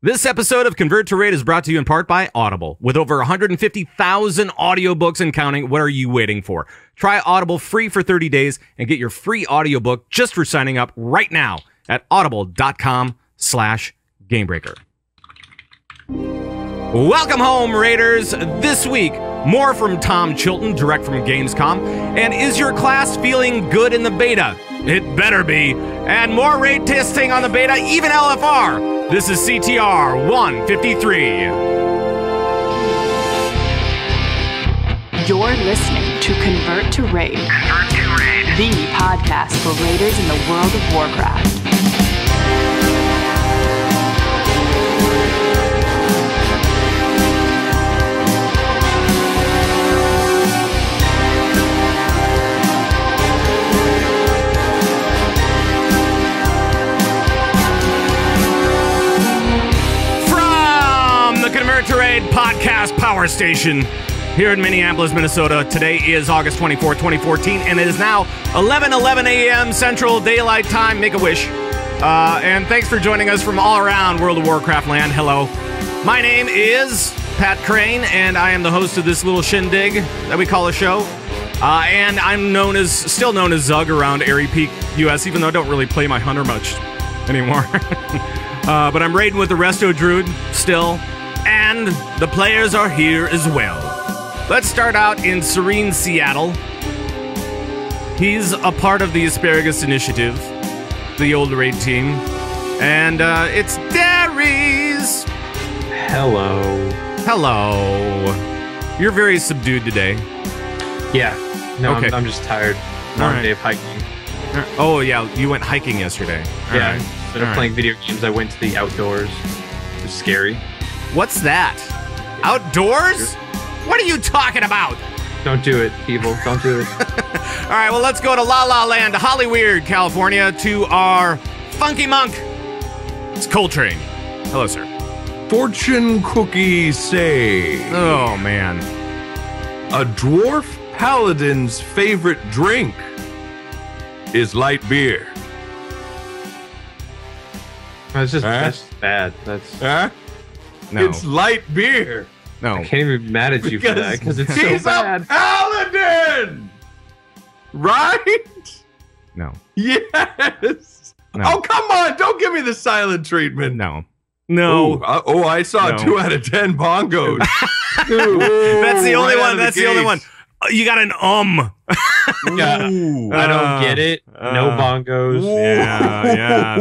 This episode of Convert to Raid is brought to you in part by Audible. With over 150,000 audiobooks and counting, what are you waiting for? Try Audible free for 30 days and get your free audiobook just for signing up right now at audible.com/gamebreaker. Welcome home, Raiders. This week, more from Tom Chilton, direct from Gamescom. And is your class feeling good in the beta? It better be. And more raid testing on the beta, even LFR. This is CTR 153. You're listening to Convert to Raid. Convert to Raid. The podcast for raiders in the world of Warcraft. Convert to Raid podcast power station here in Minneapolis, Minnesota. Today is August 24th, 2014, and it is now 11:11 a.m. Central Daylight Time. Make a wish. And thanks for joining us from all around World of Warcraft land. Hello. My name is Pat Crane, and I am the host of this little shindig that we call a show. And I'm still known as Zug around Airy Peak, US, even though I don't really play my hunter much anymore. But I'm raiding with the Resto Druid still. And the players are here as well. Let's start out in serene Seattle. He's a part of the Asparagus Initiative, the old raid team. And it's Darius. Hello. Hello. You're very subdued today. Yeah. No, okay. I'm just tired. Long day of hiking. Oh, yeah. You went hiking yesterday. Yeah. Instead of playing video games, I went to the outdoors. It was scary. What's that? Outdoors? What are you talking about? Don't do it, people. Don't do it. All right, well, let's go to La La Land, Hollyweird, California, to our funky monk. It's Coltrane. Hello, sir. Fortune cookie say. Oh, man. A dwarf paladin's favorite drink is light beer. That's that's bad. That's No. It's light beer. No. I can't even be mad at you for that because it's so He's bad. a paladin, right? No. Yes. No. Oh, come on! Don't give me the silent treatment. No. No. I saw 2 out of 10 bongos. That's the only right one. That's the only one. You got an Yeah. I don't get it. No bongos. Yeah.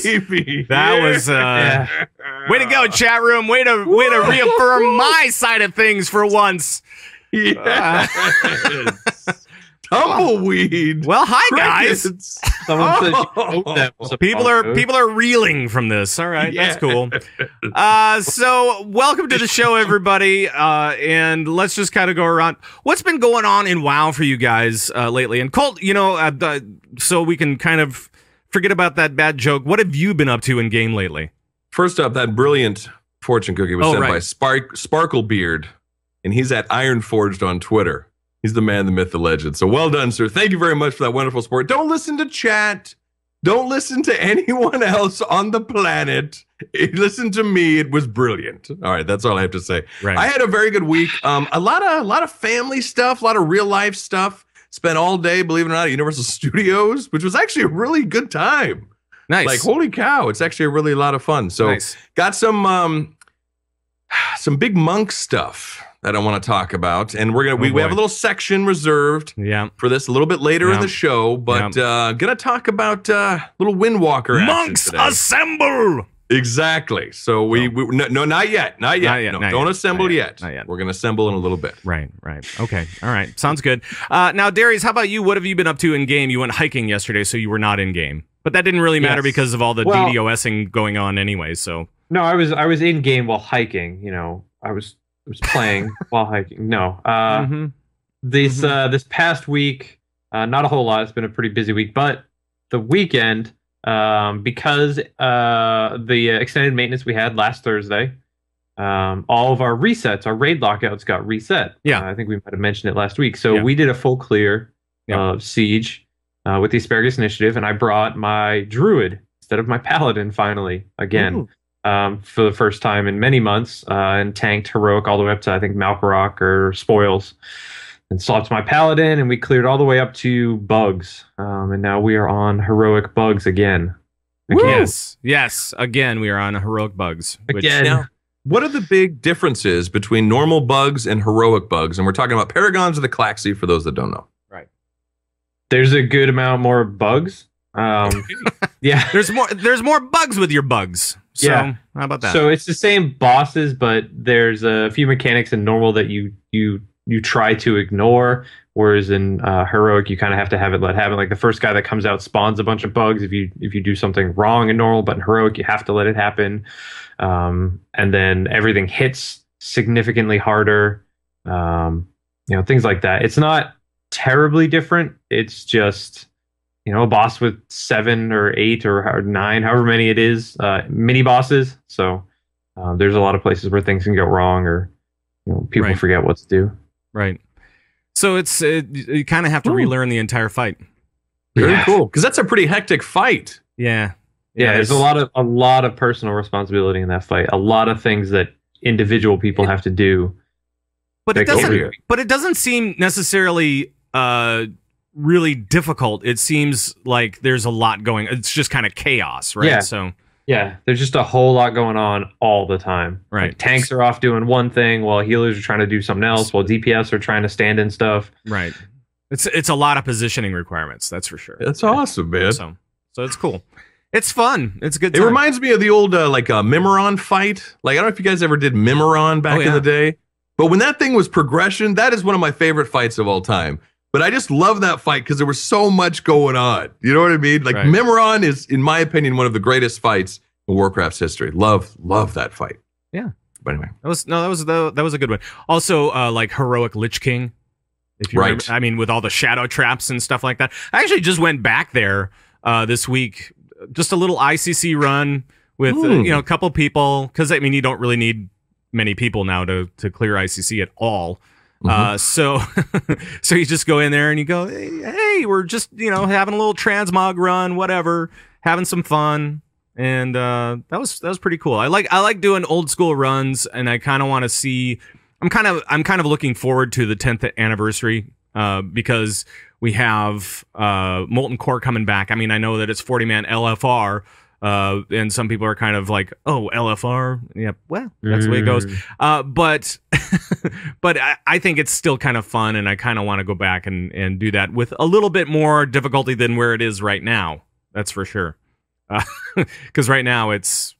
Baby. That was way to go, chat room. Way to reaffirm my side of things for once. Yes. Tumbleweed. Well, hi guys. Someone said she hoped that was a People bongo. are reeling from this. All right, Yeah. that's cool. So welcome to the show, everybody. And let's just kind of go around. What's been going on in WoW for you guys lately? And Colt, so we can kind of forget about that bad joke. What have you been up to in game lately? First up, that brilliant fortune cookie was sent by Sparklebeard, and he's at Ironforged on Twitter. He's the man, the myth, the legend. So well done, sir. Thank you very much for that wonderful support. Don't listen to chat. Don't listen to anyone else on the planet. Listen to me. It was brilliant. All right, that's all I have to say. Right. I had a very good week. A lot of family stuff, a lot of real life stuff. Spent all day, believe it or not, at Universal Studios, which was actually a really good time. Nice. Like, holy cow, it's actually a lot of fun. So Nice. got some big monk stuff that I want to talk about, and we have a little section reserved for this a little bit later in the show, but gonna talk about little Windwalker Monks action today. assemble. Exactly. So we no, not yet. Don't assemble yet. Not yet. We're gonna assemble in a little bit. Right. Okay. All right. Sounds good. Now, Darius, how about you? What have you been up to in game? You went hiking yesterday, so you were not in game, but that didn't really matter because of all the DDoSing going on anyway. So No, I was in game while hiking. I was playing while hiking. No. This past week, not a whole lot. It's been a pretty busy week, but the weekend, because the extended maintenance we had last Thursday, all of our resets, our raid lockouts got reset. Yeah. I think we might have mentioned it last week. So we did a full clear of Siege with the Asparagus Initiative, and I brought my Druid instead of my Paladin finally again. for the first time in many months, and tanked heroic all the way up to I think Malkorok or Spoils, and swapped my paladin, and we cleared all the way up to bugs, and now we are on heroic bugs again. Yes. Again, we are on heroic bugs. Again. Now, what are the big differences between normal bugs and heroic bugs? And we're talking about paragons of the Klaxi for those that don't know. Right. There's a good amount more bugs. Yeah. There's more bugs with your bugs. So, yeah. How about that? So it's the same bosses, but there's a few mechanics in normal that you try to ignore. Whereas in heroic, you kind of have to have it let happen. Like the first guy that comes out spawns a bunch of bugs if you do something wrong in normal, but in heroic, you have to let it happen. And then everything hits significantly harder. Things like that. It's not terribly different. It's just, a boss with 7 or 8 or 9, however many it is, mini bosses. So there's a lot of places where things can go wrong, or people forget what to do. Right. So you kind of have to relearn the entire fight. Very cool, because that's a pretty hectic fight. Yeah. There's a lot of personal responsibility in that fight. A lot of things that individual people have to do. But it doesn't seem necessarily really difficult. It seems like there's a lot going. It's just kind of chaos, right? Yeah. So there's just a whole lot going on all the time. Right. Like, tanks are off doing one thing while healers are trying to do something else, while DPS are trying to stand in stuff. Right. It's a lot of positioning requirements, that's for sure. That's awesome, man. So it's cool. It's fun. It's a good time. It reminds me of the old Mimiron fight. Like, I don't know if you guys ever did Mimiron back in the day, but when that thing was progression, that is one of my favorite fights of all time. But I just love that fight because there was so much going on. You know what I mean? Like, Mimiron is, in my opinion, one of the greatest fights in Warcraft's history. Love that fight. Yeah. But anyway, that was a good one. Also, like heroic Lich King. If you remember, I mean, with all the shadow traps and stuff like that. I actually just went back there this week, just a little ICC run with a couple people, because I mean, you don't really need many people now to clear ICC at all. So you just go in there and you go, hey, we're just, having a little transmog run, whatever, having some fun. And that was pretty cool. I like doing old school runs, and I kind of want to see, I'm kind of looking forward to the 10th anniversary because we have Molten Core coming back. I mean, I know that it's 40-man LFR, and some people are kind of like, oh, LFR. Yeah, well, that's the way it goes. But I think it's still kind of fun, and I kind of want to go back and do that with a little bit more difficulty than where it is right now. That's for sure. Because right now it's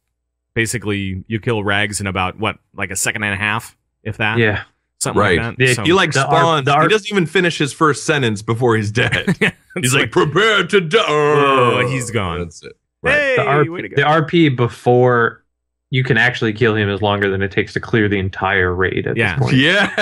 basically you kill Rags in about, like a second and a half, if that. Yeah. Something like that. Yeah, so, he spawns. He doesn't even finish his first sentence before he's dead. He's like, prepare to die. Oh, he's gone. That's it. Right. Hey, the RP before you can actually kill him is longer than it takes to clear the entire raid at this point. Yeah,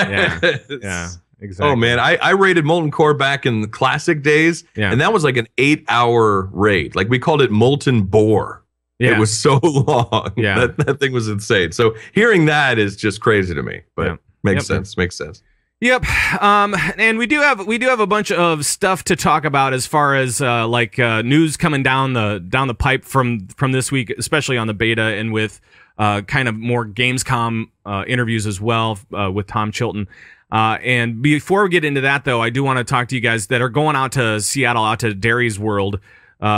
exactly. Oh, man. I raided Molten Core back in the classic days, and that was like an 8-hour raid. Like, we called it Molten Boar. Yeah. It was so long. Yeah. That thing was insane. So hearing that is just crazy to me, but makes sense. Makes sense. Yep. And we do have a bunch of stuff to talk about as far as news coming down the pipe from this week, especially on the beta, and with kind of more Gamescom interviews as well with Tom Chilton. And before we get into that, though, I do want to talk to you guys that are going out to Seattle, out to Derry's World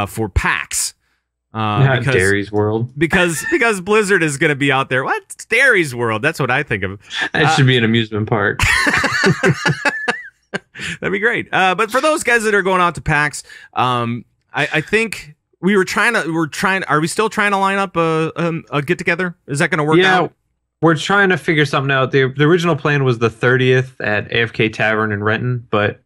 for PAX. Not Derry's World. Because Blizzard is going to be out there. What? It's Derry's World. That's what I think of. That should be an amusement park. That'd be great. But for those guys that are going out to PAX, I think are we still trying to line up a get together? Is that going to work out? We're trying to figure something out. The original plan was the 30th at AFK Tavern in Renton, but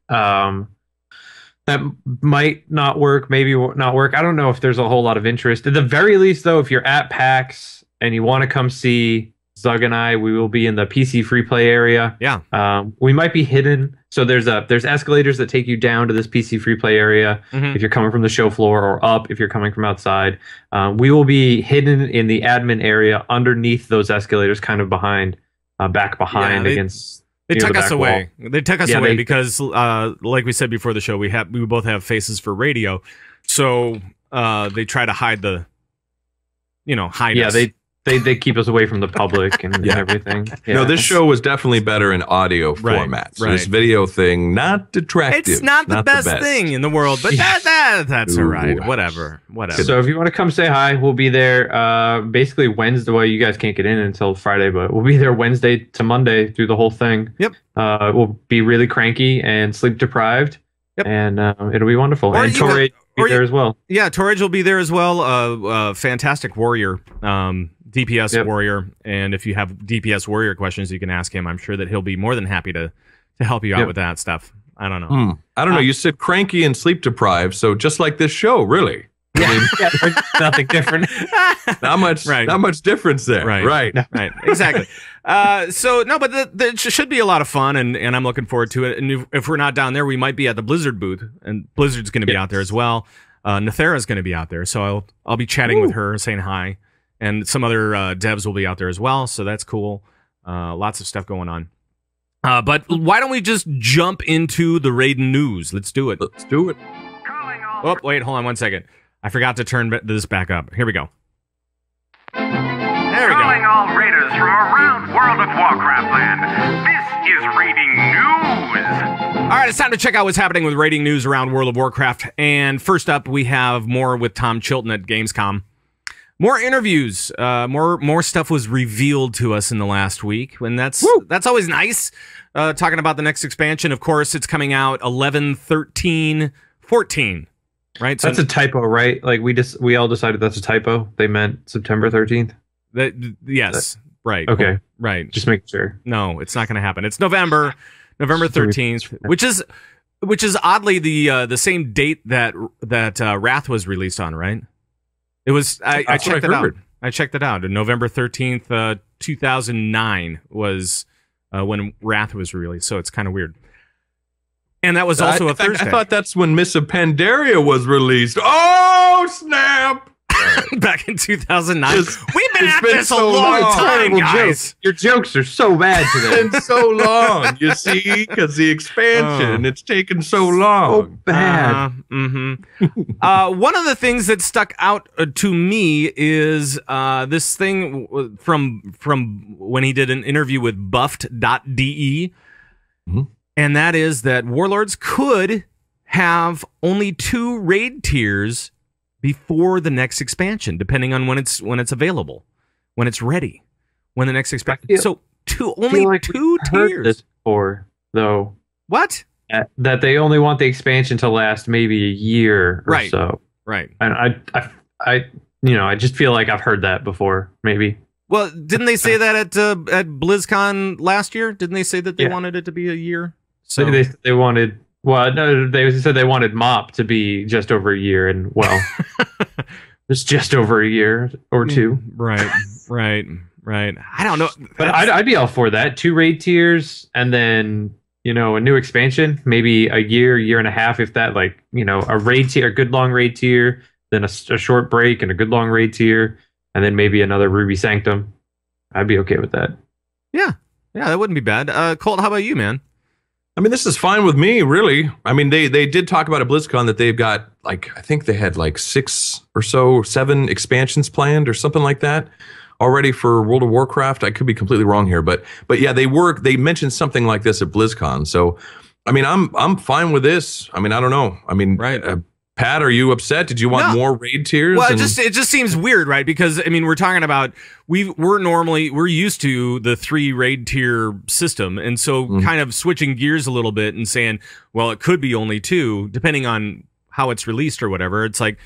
that might not work, maybe not work. I don't know if there's a whole lot of interest. At the very least, though, if you're at PAX and you want to come see Zug and I, we will be in the PC free play area. Yeah. We might be hidden. So there's escalators that take you down to this PC free play area if you're coming from the show floor, or up if you're coming from outside. We will be hidden in the admin area underneath those escalators, kind of back behind against. They took us away. They took us away because, like we said before the show, we both have faces for radio, so they try to hide us. Yeah, they keep us away from the public and everything. Yeah. No, this show was definitely better in audio format. So this video thing, not attractive. It's not the best thing in the world, but that's all right. Whatever. So if you want to come say hi, we'll be there basically Wednesday. Well, you guys can't get in until Friday, but we'll be there Wednesday to Monday through the whole thing. Yep. We'll be really cranky and sleep deprived. Yep. And it'll be wonderful. Or and Torage will be there as well. Yeah, Torage will be there as well. Fantastic warrior. DPS warrior, and if you have DPS warrior questions, you can ask him. I'm sure that he'll be more than happy to help you out with that stuff. I don't know. I don't know. You said cranky and sleep deprived, so just like this show, really. Yeah, nothing different. Not much difference there. Right. Exactly. But it should be a lot of fun, and I'm looking forward to it. And if we're not down there, we might be at the Blizzard booth, and Blizzard's going to be out there as well. Nathera's going to be out there, so I'll be chatting with her, saying hi. And some other devs will be out there as well, so that's cool. Lots of stuff going on. But why don't we just jump into the Raiden news? Let's do it. Oh, wait, hold on 1 second. I forgot to turn this back up. Here we go. There we go. Calling all raiders from around World of Warcraft land. This is Raiding News. All right, it's time to check out what's happening with Raiding News around World of Warcraft. And first up, we have more with Tom Chilton at Gamescom. More interviews, more stuff was revealed to us in the last week, and that's always nice. Talking about the next expansion, of course, it's coming out 11/13/14, right? So that's a typo, right? Like we all decided that's a typo. They meant September 13th. Yes, right. Okay, right. Just make sure. No, it's not going to happen. It's November 13th, which is oddly the same date that Wrath was released on, right? It was. I checked it out. I checked it out. November 13th, 2009 was when Wrath was released. So it's kind of weird. And that was also a Thursday. I thought that's when Miss of Pandaria was released. Oh snap! Back in 2009. We've been at this a long time, guys. Your jokes are so bad today. It's been so long, you see, because the expansion, it's taken so long. So bad. One of the things that stuck out to me is this thing from when he did an interview with buffed.de. And that is that Warlords could have only 2 raid tiers before the next expansion, depending on when it's available, when it's ready, when the next expansion. So only 2 tiers. Heard this before, though. What? That they only want the expansion to last maybe a year or so. Right. And I just feel like I've heard that before. Maybe. Well, didn't they say that at BlizzCon last year? Didn't they say that they wanted it to be a year? So they wanted. Well, no, they said they wanted MOP to be just over a year, and well, it's just over a year or 2. Right. I don't know, but I'd be all for that. 2 raid tiers, and then a new expansion, maybe a year and a half, if that. Like a raid tier, a good long raid tier, then a short break and a good long raid tier, and then maybe another Ruby Sanctum. I'd be okay with that. Yeah, that wouldn't be bad. Colt, how about you, man? I mean, this is fine with me, really. I mean, they did talk about at BlizzCon that they've got, I think they had 6 or so, 7 expansions planned or something like that already for World of Warcraft. I could be completely wrong here, but yeah, they mentioned something like this at BlizzCon. So, I mean, I'm fine with this. I mean, I don't know. I mean, right. Pat, are you upset? Did you want more raid tiers? Well, it just seems weird, right? Because I mean, we're talking about we're used to the 3 raid tier system, and so kind of switching gears a little bit and saying, well, it could be only 2, depending on how it's released or whatever. It's like,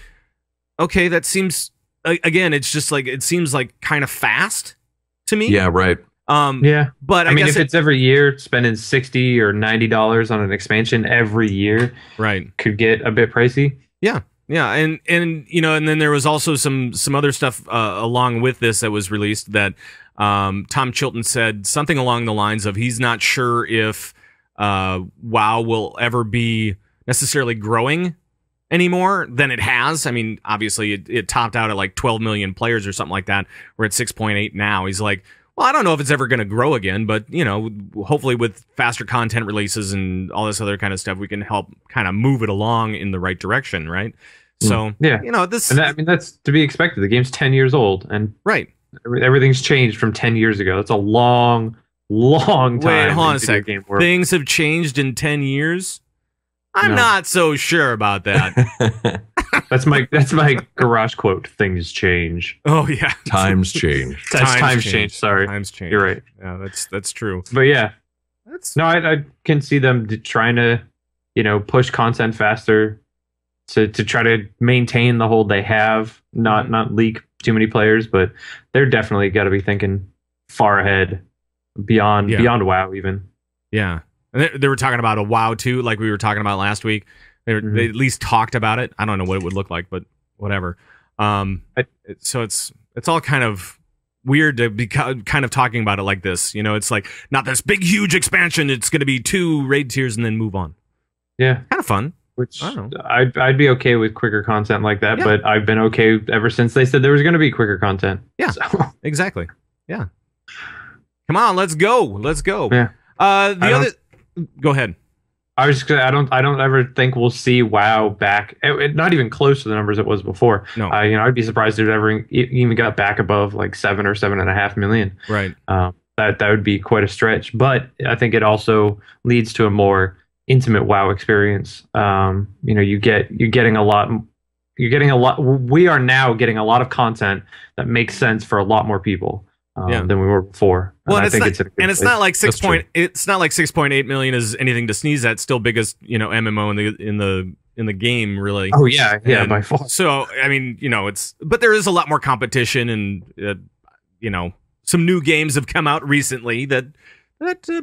okay, that seems again, it's just like it seems like kind of fast to me. Yeah, right. Yeah, but I mean, if it's every year, spending $60 or $90 on an expansion every year, right, could get a bit pricey. Yeah, and and then there was also some other stuff along with this that was released that Tom Chilton said something along the lines of he's not sure if WoW will ever be necessarily growing anymore than it has. I mean, obviously it topped out at 12 million players or something like that. We're at 6.8 now. He's like, well, I don't know if it's ever going to grow again, but, hopefully with faster content releases and all this other kind of stuff, we can help kind of move it along in the right direction, right? So, yeah, this... And that's to be expected. The game's 10 years old. And right. Everything's changed from 10 years ago. That's a long time. Wait, hold on a sec. Things have changed in 10 years? I'm not so sure about that. That's my garage quote. Things change. Oh yeah. Times change. Times change. Sorry. Times change. You're right. Yeah, that's true. But yeah. I can see them trying to, push content faster to try to maintain the hold they have, not leak too many players, but they're definitely got to be thinking far ahead beyond WoW even. Yeah. And they were talking about a WoW too, like we were talking about last week. They at least talked about it. I don't know what it would look like, but whatever. So it's all kind of weird to be kind of talking about it like this. It's like not this big, huge expansion. It's going to be 2 raid tiers and then move on. Yeah. Kind of fun. Which I'd be okay with quicker content like that, but I've been okay ever since they said there was going to be quicker content. Yeah, so. Exactly. Yeah. Come on, let's go. Yeah. Go ahead. I don't ever think we'll see WoW back. Not even close to the numbers it was before. No. I'd be surprised if it ever even got back above like 7 or 7.5 million. Right. That would be quite a stretch. But I think it also leads to a more intimate WoW experience. You're getting a lot. We are now getting a lot of content that makes sense for a lot more people. Than we were before. Well, it's not like 6.8 million is anything to sneeze at. Still biggest, MMO in the game, really. Oh yeah, by far. So but there is a lot more competition, and some new games have come out recently that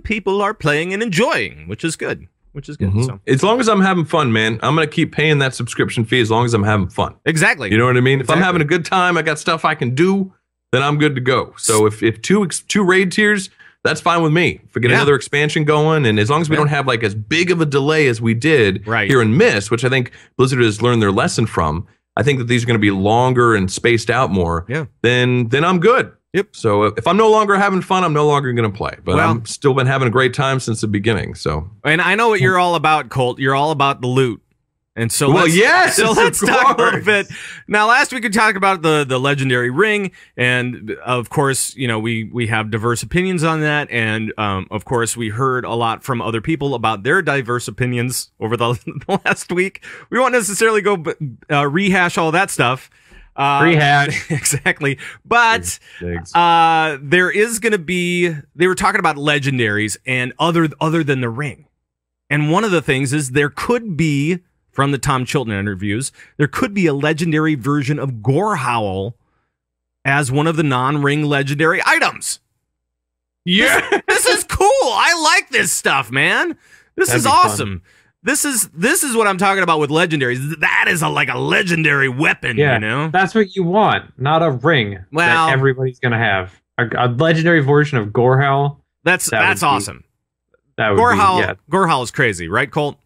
people are playing and enjoying, which is good. Mm-hmm. So as long as I'm having fun, man, I'm gonna keep paying that subscription fee as long as I'm having fun. Exactly. You know what I mean? If I'm having a good time, I got stuff I can do, then I'm good to go. So if two raid tiers, that's fine with me. If we get another expansion going, and as long as we don't have like as big of a delay as we did here in Mist, which I think Blizzard has learned their lesson from, I think that these are going to be longer and spaced out more. Yeah. Then I'm good. Yep. So if I'm no longer having fun, I'm no longer going to play. But I'm still been having a great time since the beginning. So. And I know what you're all about, Colt. You're all about the loot. And so let's talk a little bit. Now, last week we talked about the legendary ring, and of course, we have diverse opinions on that, and of course, we heard a lot from other people about their diverse opinions over the last week. We won't necessarily go rehash all that stuff. Rehash. Exactly. But there is going to be. They were talking about legendaries and other than the ring, and one of the things is there could be. From the Tom Chilton interviews, there could be a legendary version of Gorehowl as one of the non-ring legendary items. Yeah, this is cool. I like this stuff, man. This is awesome. This is what I'm talking about with legendaries. That is like a legendary weapon. Yeah, that's what you want, not a ring. That everybody's gonna have a legendary version of Gorehowl. That's awesome. Gorehowl is crazy, right, Colt?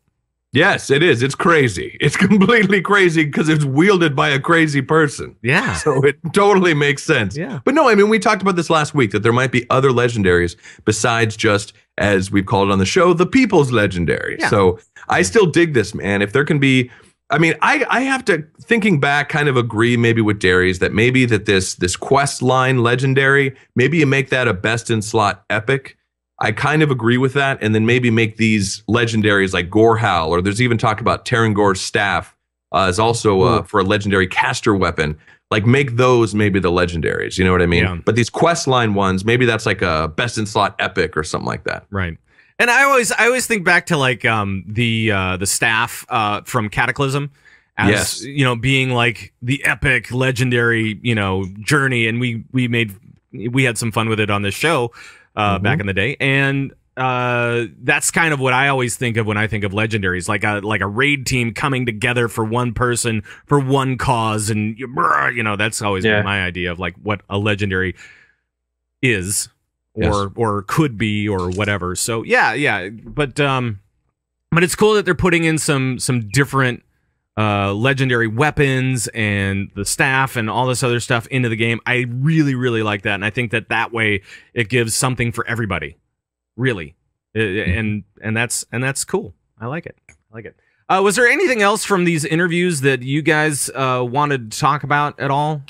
Yes, it is. It's crazy. It's completely crazy because it's wielded by a crazy person. Yeah. So it totally makes sense. Yeah. But no, I mean, we talked about this last week that there might be other legendaries besides just, as we've called it on the show, the people's legendary. Yeah. So I still dig this, man. If there can be, I mean, I have to, thinking back, kind of agree maybe with Darius that maybe that this quest line legendary, maybe you make that a best in slot epic. I kind of agree with that, and then maybe make these legendaries like Gorehowl, or there's even talk about Terrangor's staff as also for a legendary caster weapon. Like make those maybe the legendaries, you know what I mean? Yeah. But these quest line ones, maybe that's like a best in slot epic or something like that. Right. And I always think back to like the staff from Cataclysm as being like the epic legendary journey, and we had some fun with it on this show. Back in the day, and that's kind of what I always think of when I think of legendaries, like a raid team coming together for one person for one cause, and that's always been my idea of like what a legendary is or could be or whatever. So but it's cool that they're putting in some different legendary weapons and the staff and all this other stuff into the game. I really, really like that, and I think that way it gives something for everybody, really, and that's cool. I like it. Was there anything else from these interviews that you guys wanted to talk about at all?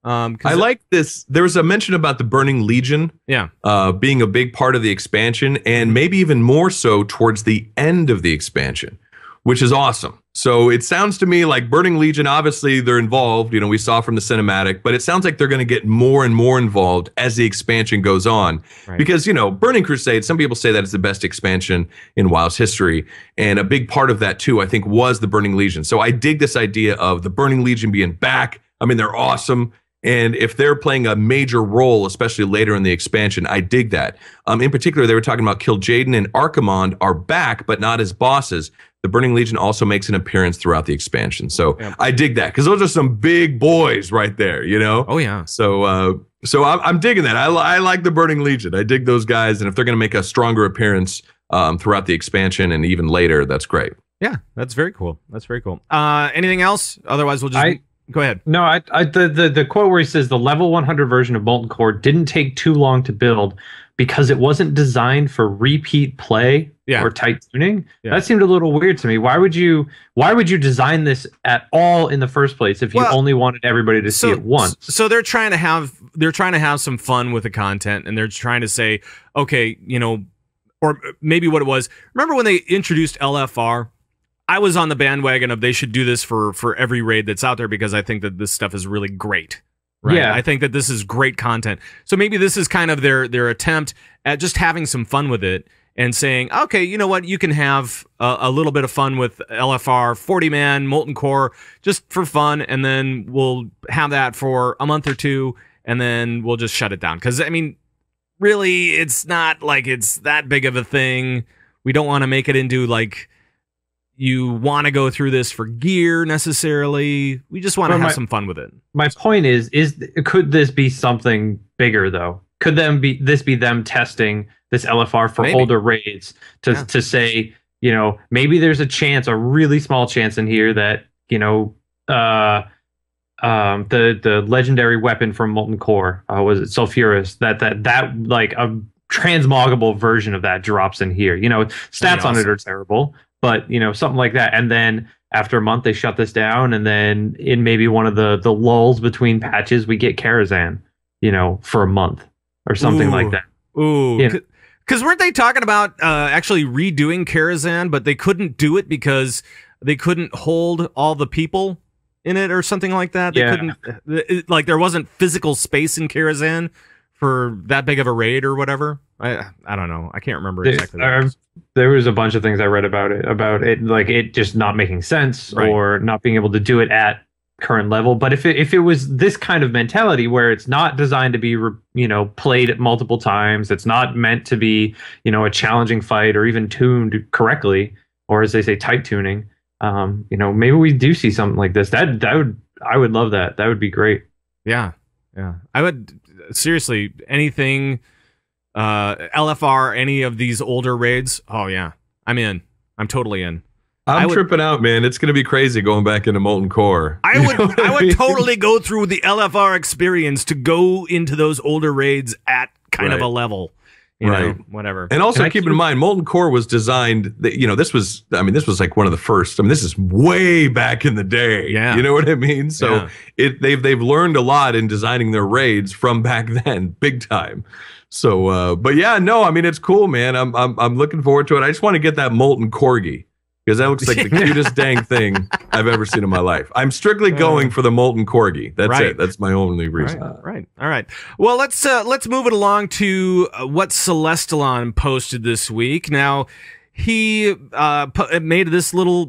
I like this. There was a mention about the Burning Legion, being a big part of the expansion, and maybe even more so towards the end of the expansion, which is awesome. So it sounds to me like Burning Legion, obviously they're involved, we saw from the cinematic, but it sounds like they're going to get more and more involved as the expansion goes on. Right. Because, Burning Crusade, some people say that it's the best expansion in WoW's history. And a big part of that too, I think, was the Burning Legion. So I dig this idea of the Burning Legion being back. I mean, they're awesome. And if they're playing a major role, especially later in the expansion, I dig that. In particular, they were talking about Kil'jaeden and Archimonde are back, but not as bosses. The Burning Legion also makes an appearance throughout the expansion. So I dig that, because those are some big boys right there, Oh, yeah. So I'm digging that. I like the Burning Legion. I dig those guys. And if they're going to make a stronger appearance throughout the expansion and even later, that's great. Yeah, that's very cool. That's very cool. Anything else? Otherwise, we'll just... Go ahead. No, the quote where he says the level 100 version of Molten Core didn't take too long to build because it wasn't designed for repeat play or tight tuning. Yeah. That seemed a little weird to me. Why would you design this at all in the first place if you only wanted everybody to see it once? So they're trying to have some fun with the content, and they're trying to say, okay, or maybe what it was. Remember when they introduced LFR? I was on the bandwagon of they should do this for every raid that's out there, because I think that this stuff is really great. Right? Yeah. I think that this is great content. So maybe this is kind of their attempt at just having some fun with it and saying, okay, you know what? You can have a little bit of fun with LFR, 40-man, Molten Core, just for fun, and then we'll have that for a month or two, and then we'll just shut it down. Because, I mean, really, it's not like it's that big of a thing. We don't want to make it into, like... You want to go through this for gear necessarily. We just want to have some fun with it. My point is could this be something bigger though? Could this be them testing this LFR for older raids to say, maybe there's a chance, a really small chance in here that, the legendary weapon from Molten Core, was it Sulfurous, that like a transmoggable version of that drops in here. Stats on it are terrible. But, something like that. And then after a month, they shut this down. And then in maybe one of the lulls between patches, we get Karazhan, for a month or something like that. Ooh. Because weren't they talking about actually redoing Karazhan, but they couldn't do it because they couldn't hold all the people in it or something like that? They couldn't, there wasn't physical space in Karazhan for that big of a raid or whatever. I don't know. I can't remember exactly. There was a bunch of things I read about it, like it just not making sense or not being able to do it at current level. But if it was this kind of mentality where it's not designed to be played multiple times, it's not meant to be a challenging fight or even tuned correctly, or as they say, tight tuning. Maybe we do see something like this. I would love that. That would be great. Yeah. I would seriously anything. LFR, any of these older raids, oh yeah, I'm in. I'm totally in. I'm tripping out, man. It's gonna be crazy going back into Molten Core. I would totally go through the LFR experience to go into those older raids at kind of a level. Whatever. And also keep in mind, Molten Core was designed. This was like one of the first. I mean, this is way back in the day. Yeah. You know what I mean? So they've learned a lot in designing their raids from back then, big time. So, but yeah, no, I mean, it's cool, man. I'm looking forward to it. I just want to get that Molten Corgi, because that looks like the cutest dang thing I've ever seen in my life. I'm strictly going for the Molten Corgi. That's it. That's my only reason. Right. All right. Well, let's move it along to what Celestalon posted this week. Now, he made this little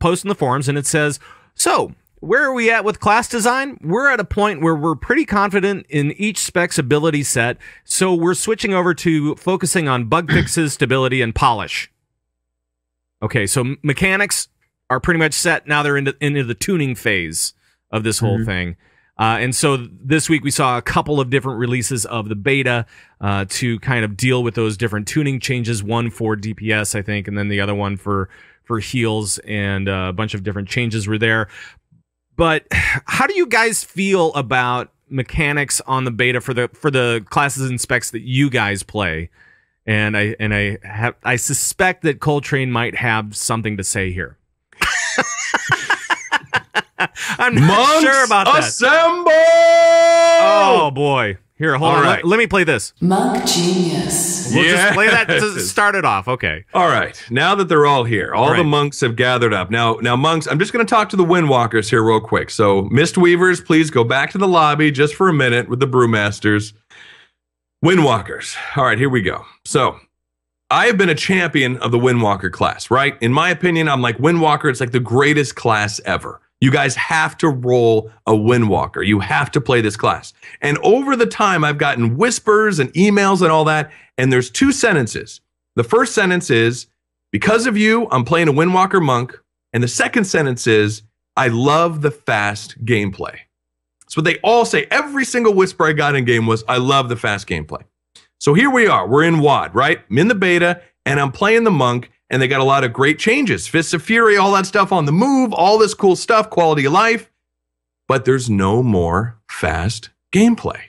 post in the forums, and it says, so... where are we at with class design? We're at a point where we're pretty confident in each spec's ability set, so we're switching over to focusing on bug fixes, stability, and polish. Okay, so mechanics are pretty much set. Now they're into the tuning phase of this whole thing. And so this week we saw a couple of different releases of the beta to kind of deal with those different tuning changes. One for DPS, I think, and then the other one for heals, and a bunch of different changes were there. But how do you guys feel about mechanics on the beta for the classes and specs that you guys play? And I suspect that Coltrane might have something to say here. I'm not sure about that. Assemble! Oh, boy. Here, hold on. Right. Let me play this. Monk Genius. We'll just play that to start it off. Okay. All right. Now that they're all here, all the monks have gathered up. Now, monks, I'm just going to talk to the Windwalkers here real quick. So, Mistweavers, please go back to the lobby just for a minute with the Brewmasters. Windwalkers. All right, here we go. So, I have been a champion of the Windwalker class, right? In my opinion, I'm like, Windwalker, it's like the greatest class ever. You guys have to roll a Windwalker. You have to play this class. And over the time, I've gotten whispers and emails and all that, and there's 2 sentences. The first sentence is, because of you, I'm playing a Windwalker monk. And the second sentence is, I love the fast gameplay. That's what they all say. Every single whisper I got in game was, I love the fast gameplay. So here we are. We're in WAD, right? I'm in the beta, and I'm playing the monk, and they got a lot of great changes. Fists of Fury, all that stuff on the move, all this cool stuff, quality of life. But there's no more fast gameplay.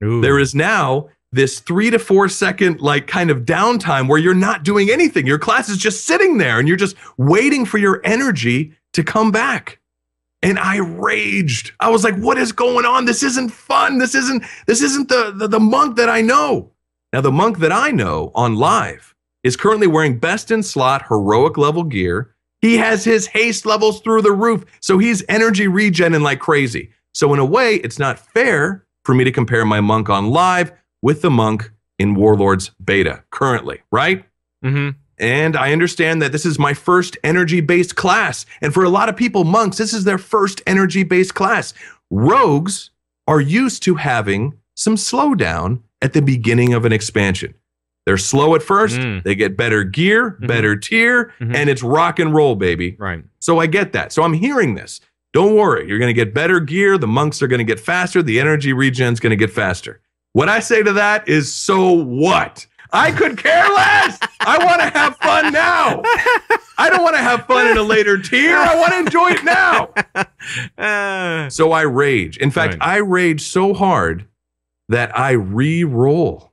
Ooh. There is now this 3 to 4 second, like, kind of downtime where you're not doing anything. Your class is just sitting there, and you're just waiting for your energy to come back. And I raged. I was like, what is going on? This isn't fun. This isn't the monk that I know. Now, the monk that I know on live is currently wearing best in slot heroic level gear. He has his haste levels through the roof, so he's energy regenning like crazy. So in a way, it's not fair for me to compare my monk on live with the monk in Warlords beta currently, right? Mm-hmm. And I understand that this is my first energy-based class. And for a lot of people, monks, this is their first energy-based class. Rogues are used to having some slowdown at the beginning of an expansion. They're slow at first, they get better gear, better tier, and it's rock and roll, baby. Right. So I get that. So I'm hearing this. Don't worry, you're going to get better gear, the monks are going to get faster, the energy regen's going to get faster. What I say to that is, so what? I could care less. I want to have fun now. I don't want to have fun in a later tier. I want to enjoy it now. So I rage. In fact, I rage so hard that I re-roll.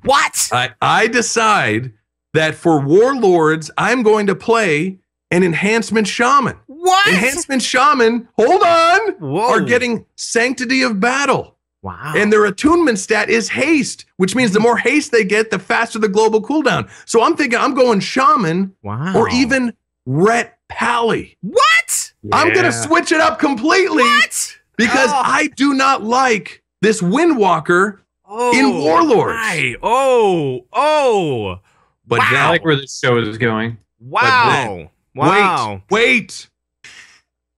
What? I decide that for Warlords, I'm going to play an Enhancement Shaman. What? Enhancement Shaman, hold on, are getting Sanctity of Battle. Wow. And their attunement stat is haste, which means the more haste they get, the faster the global cooldown. So I'm thinking I'm going Shaman or even Ret Pally. What? Yeah. I'm going to switch it up completely because I do not like this Windwalker in Warlords. But now, I like where this show is going. Wow. Wait.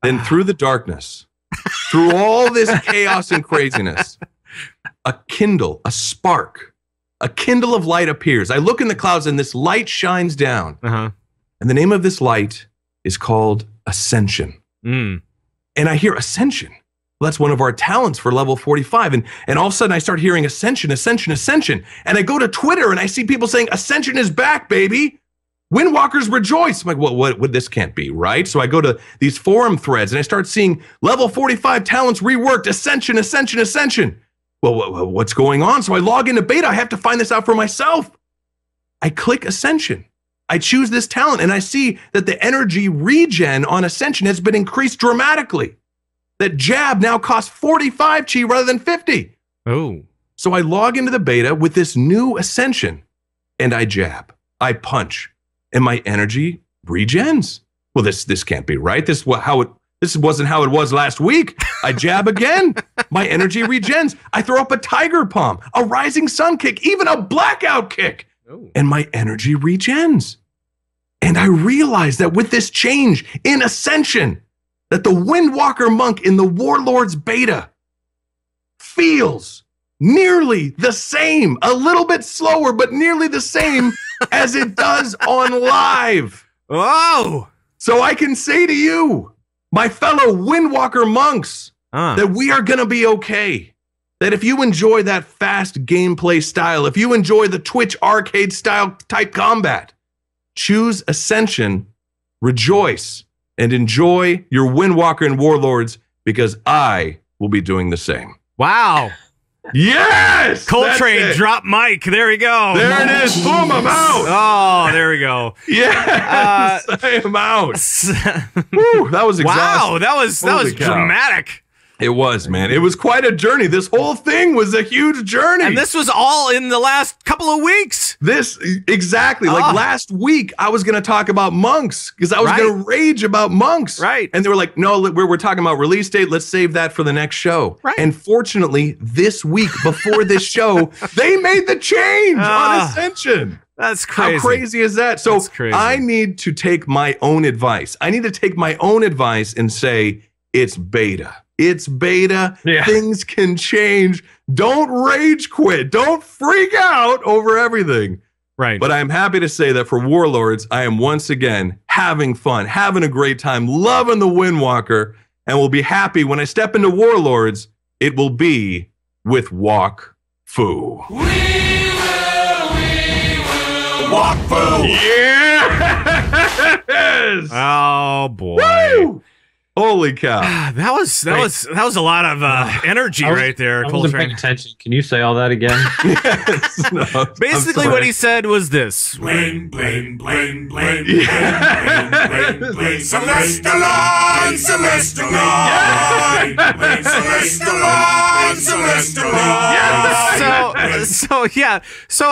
Then through the darkness, through all this chaos and craziness, a spark, a kindle of light appears. I look in the clouds and this light shines down. And the name of this light is called Ascension. And I hear Ascension. Well, that's one of our talents for level 45. And all of a sudden I start hearing Ascension. And I go to Twitter and I see people saying, Ascension is back, baby. Windwalkers rejoice. I'm like, what? This can't be, right? So I go to these forum threads and I start seeing level 45 talents reworked, Ascension. Well, what's going on? So I log into beta. I have to find this out for myself. I click Ascension. I choose this talent and I see that the energy regen on Ascension has been increased dramatically. That jab now costs 45 chi rather than 50. Oh. So I log into the beta with this new Ascension and I jab. I punch. And my energy regens. Well, this can't be right. This wasn't how it was last week. I jab again. My energy regens. I throw up a tiger palm, a rising sun kick, even a blackout kick. Oh. And my energy regens. And I realize that with this change in Ascension, that the Windwalker monk in the Warlords beta feels nearly the same, a little bit slower, but nearly the same as it does on live. Oh! So I can say to you, my fellow Windwalker monks, that we are going to be okay. That if you enjoy that fast gameplay style, if you enjoy the Twitch arcade style type combat, choose Ascension, rejoice, and enjoy your Windwalker and Warlords because I will be doing the same. Wow. Yes! Coltrane, drop mic. There we go. There it is. Boom, I'm out. Oh, there we go. Yes, I am out. Woo, that was exhausting. Wow, that was dramatic. It was, man. It was quite a journey. This whole thing was a huge journey. And this was all in the last couple of weeks. Exactly. Like last week, I was going to talk about monks because I was going to rage about monks. Right. And they were like, no, we're talking about release date. Let's save that for the next show. Right. And fortunately, this week before this show, they made the change on Ascension. That's crazy. How crazy is that? So I need to take my own advice. I need to take my own advice and say, it's beta. It's beta. Yeah. Things can change. Don't rage quit. Don't freak out over everything. Right. But I'm happy to say that for Warlords, I am once again having fun, having a great time, loving the Windwalker, and will be happy when I step into Warlords. It will be with Walk Fu. We will Walk Fu. Yes. Oh boy. Woo! Holy cow! That was a lot of energy right there. I wasn't paying attention. Can you say all that again? Yes. No, basically, what he said was this: bling, bling, bling, bling, bling, bling, bling, Celestial line, Celestial line, bling, Celestial line, Celestial line. So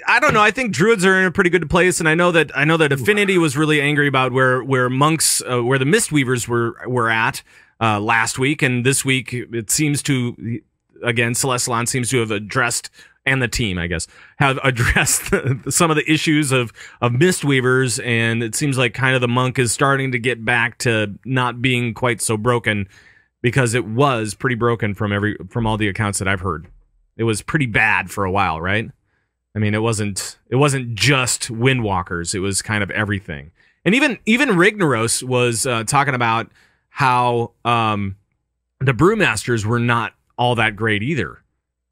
I don't know. I think druids are in a pretty good place, and I know that Affinity was really angry about where monks, where the Mistweavers were at last week, and this week it seems to, again, Celestalon seems to have addressed, and the team, I guess, have addressed some of the issues of Mistweavers, and it seems like kind of the monk is starting to get back to not being quite so broken, because it was pretty broken from all the accounts that I've heard. It was pretty bad for a while, right? I mean, it wasn't just Windwalkers. It was kind of everything. And even Rignaros was talking about how the Brewmasters were not all that great either.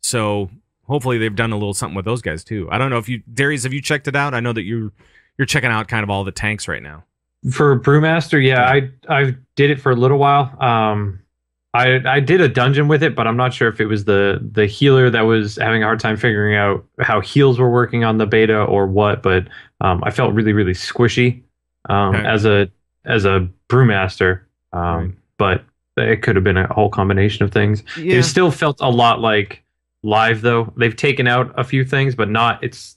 So hopefully they've done a little something with those guys too. I don't know if Darius, have you checked it out? I know that you're checking out kind of all the tanks right now. For Brewmaster, yeah, I did it for a little while. I did a dungeon with it, but I'm not sure if it was the healer that was having a hard time figuring out how heals were working on the beta or what. But I felt really, really squishy as a Brewmaster. But it could have been a whole combination of things. Yeah. It still felt a lot like live, though. They've taken out a few things, but it's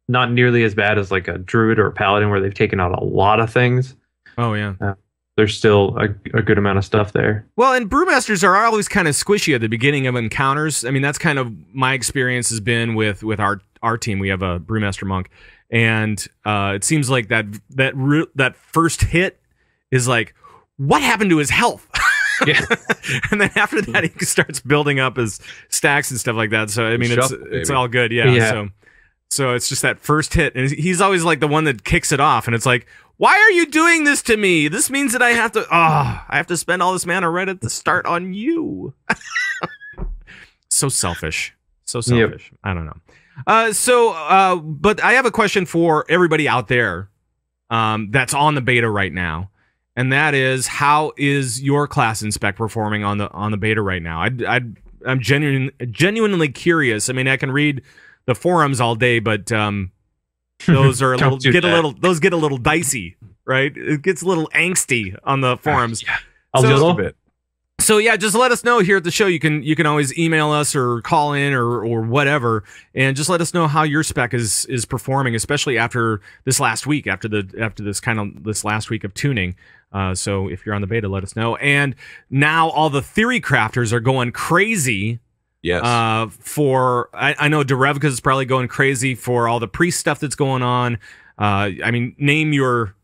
not nearly as bad as like a Druid or a Paladin, where they've taken out a lot of things. Oh yeah. There's still a good amount of stuff there. Well, and Brewmasters are always kind of squishy at the beginning of encounters. I mean, that's kind of my experience has been with our team. We have a Brewmaster monk, and it seems like that first hit is like, what happened to his health? Yeah. And then after that, he starts building up his stacks and stuff like that. So I mean, it's all good. Yeah. So it's just that first hit, and he's always like the one that kicks it off, and it's like, why are you doing this to me? This means that I have to spend all this mana right at the start on you. So selfish. Yep. I don't know. But I have a question for everybody out there that's on the beta right now, and that is, how is your class in spec performing on the beta right now? I'm genuinely curious. I mean, I can read the forums all day, but those are get a little dicey, right? It gets a little angsty on the forums. Yeah. A little bit. So yeah, just let us know here at the show. You can always email us or call in or whatever, and just let us know how your spec is performing, especially after this last week, after this last week of tuning. So if you're on the beta, let us know. And now all the theory crafters are going crazy. Yes. I know Derevka is probably going crazy for all the priest stuff that's going on. I mean, name your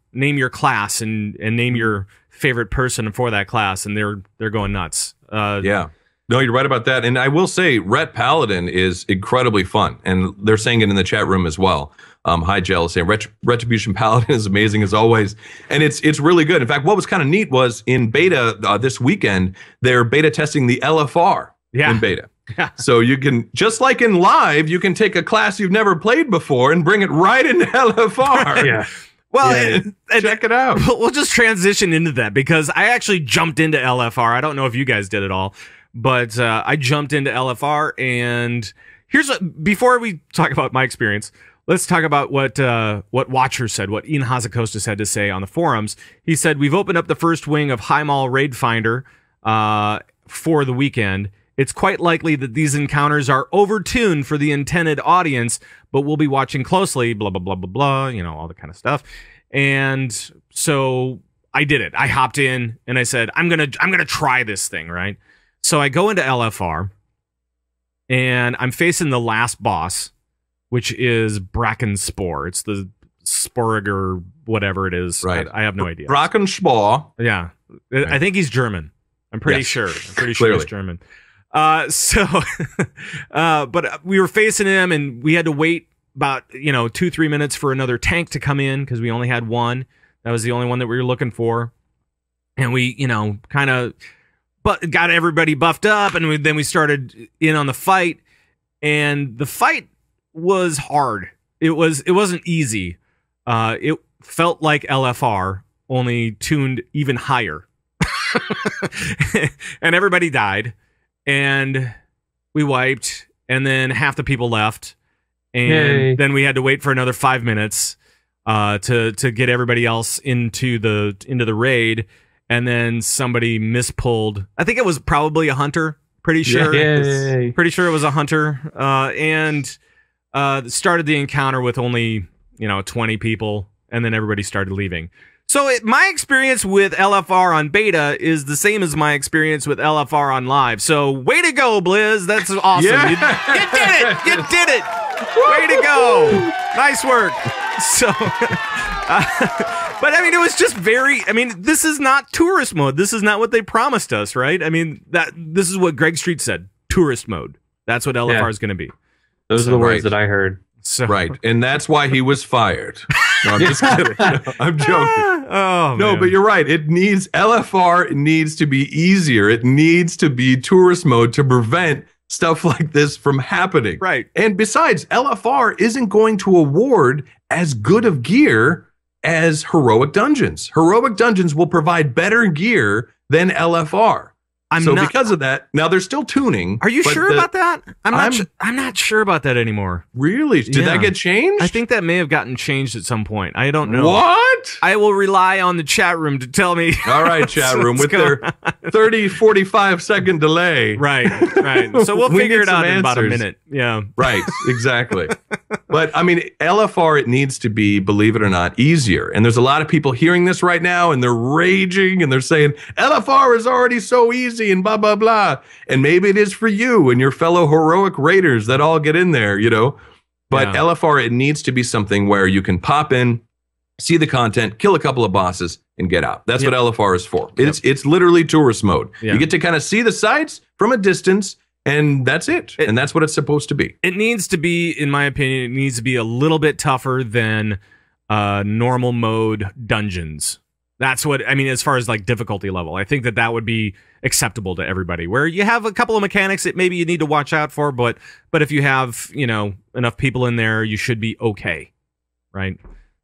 class and name your favorite person for that class, and they're going nuts. Yeah. No, you're right about that. And I will say, Ret Paladin is incredibly fun, and they're saying it in the chat room as well. Hi, Jealous, saying Retribution Paladin is amazing as always, and it's really good. In fact, what was kind of neat was in beta this weekend, they're beta testing the LFR in beta. So you can, just like in live, you can take a class you've never played before and bring it right into LFR. Yeah. Well, and check it out. We'll just transition into that, because I actually jumped into LFR. I don't know if you guys did at all, But I jumped into LFR, and before we talk about my experience, let's talk about what Watcher said, what Ian Hazacostas had to say on the forums. He said, we've opened up the first wing of High Mall Raid Finder for the weekend. It's quite likely that these encounters are overtuned for the intended audience, but we'll be watching closely, blah, blah, blah, blah, blah, all the kind of stuff. And so I did it. I hopped in and I said, I'm going to try this thing, right? So I go into LFR and I'm facing the last boss, which is Bracken Spore. It's the Sporg or whatever it is. Right. I have no idea. Bracken Spore. Yeah. Right. I think he's German. I'm pretty sure. I'm pretty sure he's German. But we were facing him and we had to wait about, 2-3 minutes for another tank to come in because we only had one. That was the only one that we were looking for. And we, kind of got everybody buffed up, and then we started in on the fight, and the fight was hard. It wasn't easy. It felt like LFR, only tuned even higher. And everybody died. And we wiped, and then half the people left, and then we had to wait for another 5 minutes to get everybody else into the raid, and then somebody mispulled. I think it was probably a hunter. Pretty sure. Pretty sure it was a hunter, and started the encounter with only 20 people, and then everybody started leaving. So my experience with LFR on beta is the same as my experience with LFR on live. So way to go, Blizz. That's awesome. Yeah. You did it. You did it. Way to go. Nice work. So, but I mean, it was just this is not tourist mode. This is not what they promised us, right? I mean, this is what Greg Street said. Tourist mode. That's what LFR is going to be. Those are the words that I heard. So. Right. And that's why he was fired. No, I'm just kidding. No, I'm joking. Oh, no, man. but you're right. LFR needs to be easier. It needs to be tourist mode to prevent stuff like this from happening. Right. And besides, LFR isn't going to award as good of gear as Heroic Dungeons. Heroic Dungeons will provide better gear than LFR. Because of that, now they're still tuning. Are you sure about that? I'm not sure about that anymore. Really? Did that get changed? I think that may have gotten changed at some point. I don't know. What? I will rely on the chat room to tell me. All right, chat room, with their 30, 45 second delay. Right. So we'll figure it out in about a minute. Yeah. Right, exactly. But I mean, LFR, it needs to be, believe it or not, easier. And there's a lot of people hearing this right now and they're raging and they're saying, LFR is already so easy and blah, blah, blah. And maybe it is for you and your fellow heroic raiders that all get in there, But LFR, it needs to be something where you can pop in, see the content, kill a couple of bosses, and get out. That's what LFR is for. It's literally tourist mode. You get to kind of see the sights from a distance, and that's it. And that's what it's supposed to be. It needs to be, in my opinion, it needs to be a little bit tougher than normal mode dungeons. That's what, I mean, as far as like difficulty level, I think that would be acceptable to everybody, where you have a couple of mechanics that maybe you need to watch out for, but if you have, enough people in there, you should be okay. Right.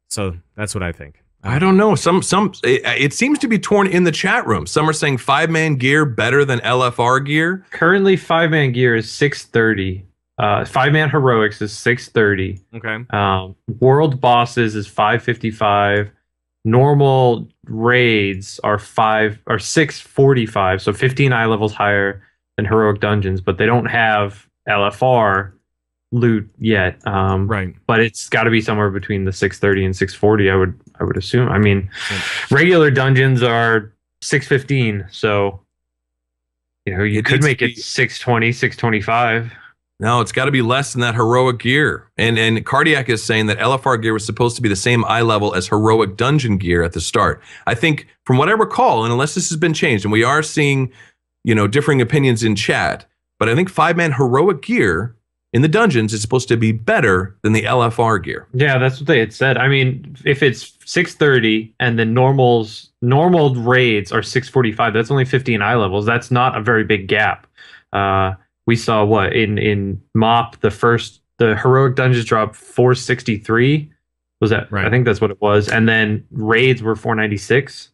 So that's what I think. I don't know. It seems to be torn in the chat room. Some are saying 5-man gear better than LFR gear. Currently 5-man gear is 630. 5-man heroics is 630. Okay. World bosses is 555. Normal raids are 645, so 15 eye levels higher than heroic dungeons, but they don't have LFR loot yet. Right. But it's got to be somewhere between the 630 and 640. I would assume. I mean, regular dungeons are 615, so you could make it 620, 625. No, it's got to be less than that heroic gear. And Cardiac is saying that LFR gear was supposed to be the same eye level as heroic dungeon gear at the start. I think, from what I recall, and unless this has been changed, and we are seeing, differing opinions in chat, but I think 5-man heroic gear in the dungeons is supposed to be better than the LFR gear. Yeah, that's what they had said. I mean, if it's 630 and the normal raids are 645, that's only 15 eye levels. That's not a very big gap. We saw what in MOP, the heroic dungeons dropped 463. Was that right? I think that's what it was. And then raids were 496.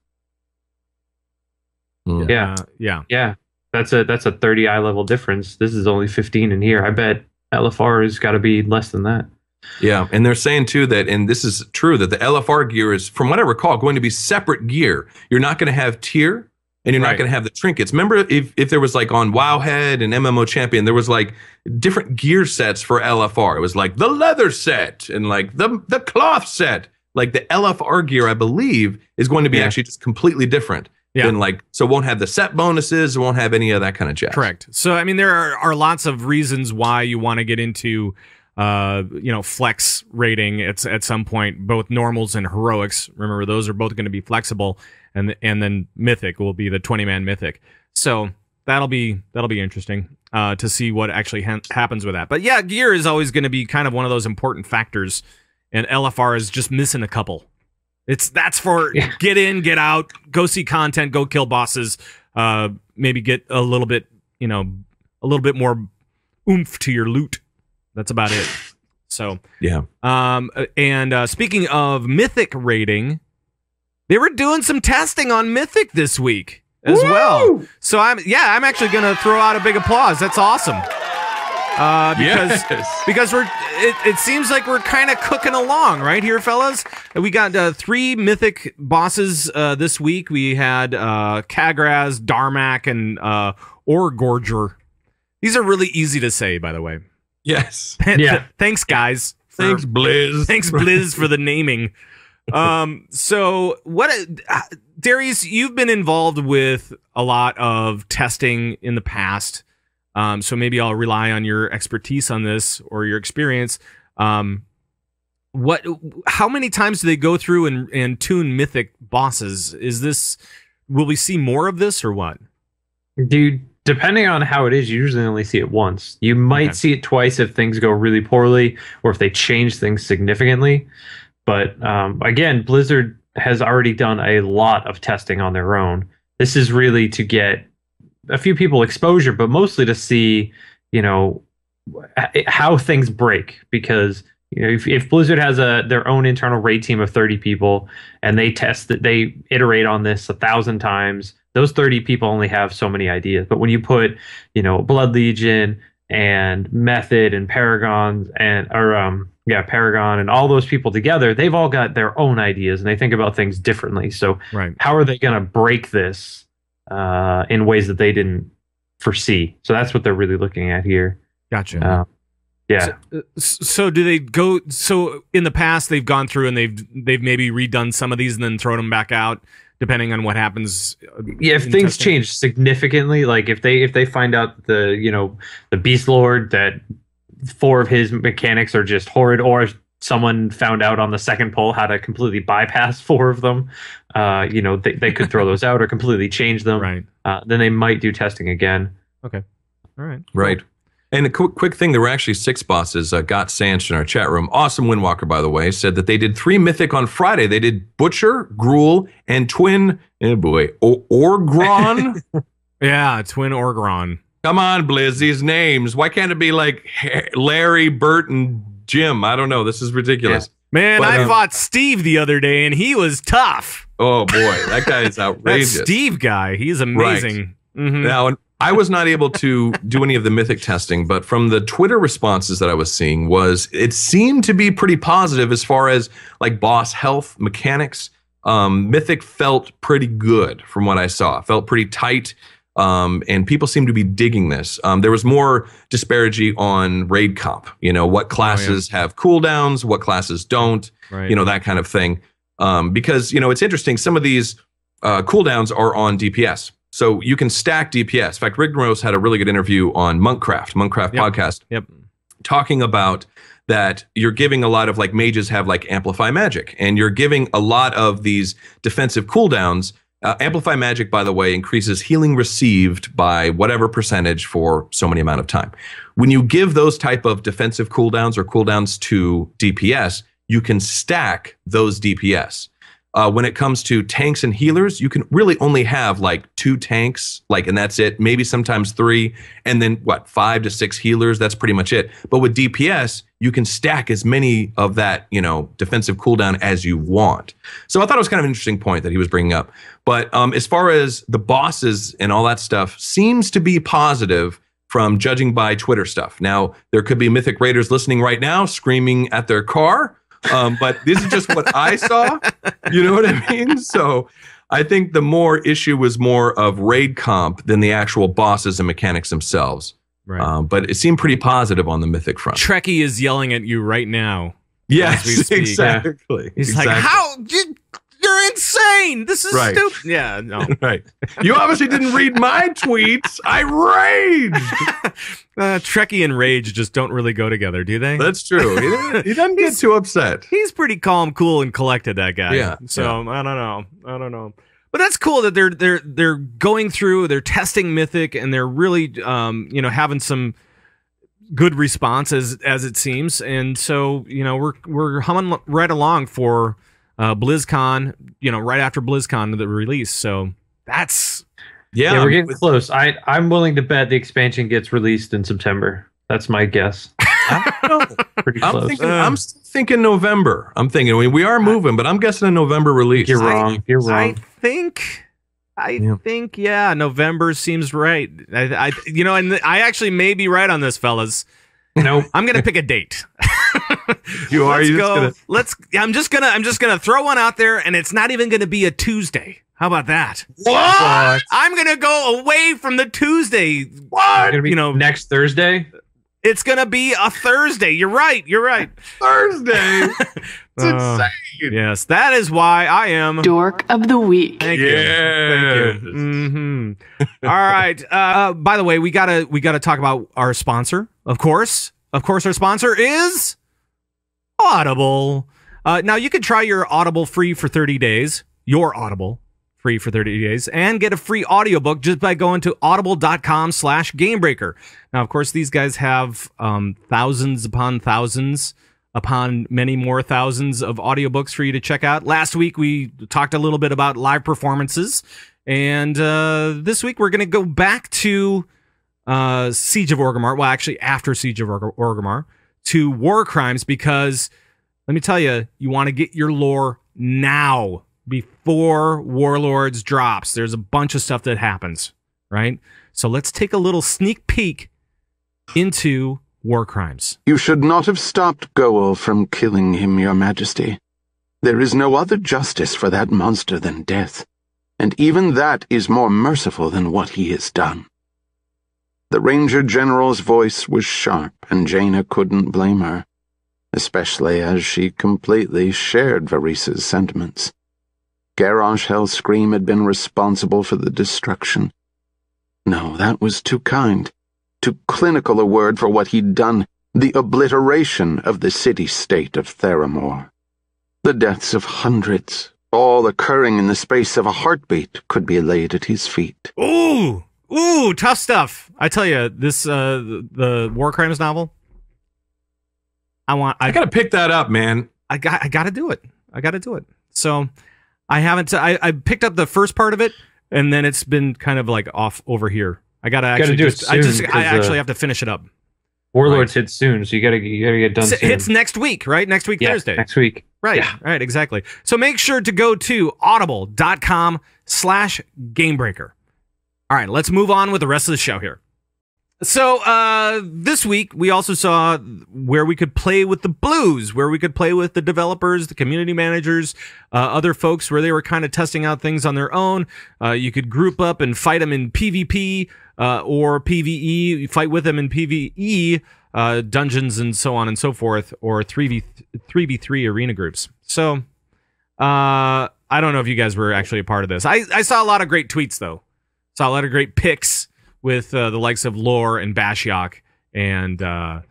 Mm. Yeah. that's a 30 eye level difference. This is only 15 in here. I bet LFR has got to be less than that. Yeah, and they're saying too that, and this is true, that the LFR gear is, from what I recall, going to be separate gear. You're not going to have tier, and you're not going to have the trinkets. Remember, if there was like on Wowhead and MMO Champion, there was like different gear sets for LFR. It was like the leather set and like the cloth set. Like the LFR gear, I believe, is going to be actually just completely different. Yeah. Than like, so it won't have the set bonuses, it won't have any of that kind of jazz. Correct. So I mean, there are lots of reasons why you want to get into flex rating at some point, both normals and heroics. Remember, those are both going to be flexible, and then Mythic will be the 20-man Mythic. So that'll be interesting to see what actually happens with that. But yeah, gear is always going to be kind of one of those important factors, and LFR is just missing a couple. That's for get in, get out, go see content, go kill bosses, maybe get a little bit more oomph to your loot. That's about it. So yeah. And speaking of Mythic rating, they were doing some testing on Mythic this week as well. So I'm actually gonna throw out a big applause. That's awesome. Because it seems like we're kind of cooking along right here, fellas. We got 3 Mythic bosses this week. We had Kagraz, Darmak, and Orgorger. These are really easy to say, by the way. Yes. Yeah. Thanks, guys. Thanks, Blizz. Thanks, Blizz, for the naming. So what, Darius, you've been involved with a lot of testing in the past. So maybe I'll rely on your expertise on this or your experience. How many times do they go through and tune Mythic bosses? Will we see more of this or what? Dude, depending on how it is, you usually only see it once. You might see it twice if things go really poorly or if they change things significantly. But again, Blizzard has already done a lot of testing on their own. This is really to get a few people exposure, but mostly to see, how things break. Because if Blizzard has their own internal raid team of 30 people and they test that, they iterate on this 1,000 times, those 30 people only have so many ideas. But when you put, Blood Legion and Method and Paragon and all those people together, they've all got their own ideas and they think about things differently. So how are they going to break this in ways that they didn't foresee? So that's what they're really looking at here. Gotcha. So do they go? So in the past, they've gone through and they've maybe redone some of these and then thrown them back out, depending on what happens. Yeah, if things change significantly, like if they find out the Beast Lord, that 4 of his mechanics are just horrid, or someone found out on the second poll how to completely bypass 4 of them, they could throw those out or completely change them. Right. Then they might do testing again. Okay. All right. Right. And a quick thing, there were actually 6 bosses. Got Sanch in our chat room. Awesome Windwalker, by the way, said that they did 3 Mythic on Friday. They did Butcher, Gruul, and Twin, Orgron. Yeah, Twin Orgron. Come on, Blizz, these names. Why can't it be like Larry, Bert, and Jim? I don't know. This is ridiculous. Yeah. Man, I fought Steve the other day, and he was tough. Oh, boy. That guy is outrageous. That Steve guy, he's amazing. Right. Mm-hmm. Now, I was not able to do any of the Mythic testing, but from the Twitter responses that I was seeing, it seemed to be pretty positive as far as like boss health mechanics. Mythic felt pretty good from what I saw. Felt pretty tight, and people seem to be digging this. There was more disparity on raid comp. What classes have cooldowns, what classes don't. Right. That kind of thing. Because it's interesting. Some of these cooldowns are on DPS. So you can stack DPS. In fact, Rignos had a really good interview on Monkcraft podcast, talking about that you're giving a lot of, like, mages have like Amplify Magic, and you're giving a lot of these defensive cooldowns. Amplify Magic, by the way, increases healing received by whatever percentage for so many amount of time. When you give those type of defensive cooldowns or cooldowns to DPS, you can stack those DPS. when it comes to tanks and healers, you can really only have like 2 tanks, and that's it. Maybe sometimes 3, and then 5 to 6 healers. That's pretty much it. But with DPS, you can stack as many of that, defensive cooldown as you want. So I thought it was kind of an interesting point that he was bringing up. But as far as the bosses and all that stuff, seems to be positive from judging by Twitter stuff. Now, there could be Mythic Raiders listening right now, screaming at their car. But this is just what I saw. You know what I mean? So I think the more issue was more of raid comp than the actual bosses and mechanics themselves. Right. But it seemed pretty positive on the Mythic front. Trekkie is yelling at you right now. Yes, exactly. He's like, how? You're insane. This is stupid. Yeah, no. Right. You obviously didn't read my tweets. I raged. Trekkie and rage just don't really go together, do they? That's true. He doesn't get too upset. He's pretty calm, cool, and collected, that guy. Yeah. So I don't know. But that's cool that they're going through, they're testing Mythic, and they're really having some good responses as it seems. And so we're humming right along for BlizzCon, right after BlizzCon, the release. So that's we're getting close. I'm willing to bet the expansion gets released in September. That's my guess. I don't know. Pretty close. I'm thinking November. I'm thinking we are moving, but I'm guessing a November release. You're wrong. I think November seems right. And I actually may be right on this, fellas. Nope. I'm gonna pick a date. You are. I'm just gonna throw one out there, and it's not even gonna be a Tuesday. How about that? What? I'm gonna go away from the Tuesday. What? Next Thursday. It's gonna be a Thursday. You're right. Thursday. It's insane. Yes, that is why I am Dork of the Week. Thank you. Mm-hmm. All right. By the way, we gotta talk about our sponsor. Of course, our sponsor is Audible. Now you can try your Audible free for 30 days. Your Audible free for 30 days and get a free audiobook just by going to audible.com/gamebreaker. Now, of course, these guys have thousands upon thousands upon many more thousands of audiobooks for you to check out. Last week, we talked a little bit about live performances. And this week, we're going to go back to Siege of Orgrimmar. Well, actually, after Siege of Orgrimmar to War Crimes, because let me tell you, you want to get your lore now before Warlords drops. There's a bunch of stuff that happens, right? So let's take a little sneak peek into War Crimes. You should not have stopped Goel from killing him, Your Majesty. There is no other justice for that monster than death, and even that is more merciful than what he has done. The Ranger General's voice was sharp, and Jaina couldn't blame her, especially as she completely shared Varisa's sentiments. Garrosh Hellscream had been responsible for the destruction. No, that was too kind, too clinical a word for what he'd done, the obliteration of the city-state of Theramore. The deaths of hundreds, all occurring in the space of a heartbeat, could be laid at his feet. Ooh, tough stuff. I tell you, this, the War Crimes novel, I gotta pick that up, man. I gotta do it. So I haven't. I picked up the first part of it, and then it's been kind of like off over here. I gotta actually do it soon, I actually have to finish it up. Warlords hits soon, so you gotta get done soon. Hits next week, right? Next week, Thursday. Next week. Right, right, exactly. So make sure to go to audible.com/gamebreaker. All right, let's move on with the rest of the show here. So this week, we also saw where we could play with the blues, where we could play with the developers, the community managers, other folks where they were kind of testing out things on their own. You could group up and fight them in PvP or PvE, you fight with them in PvE, dungeons and so on and so forth, or 3v3 arena groups. So I don't know if you guys were actually a part of this. I saw a lot of great tweets, though. Saw a lot of great pics with the likes of Lore and Bashiok and who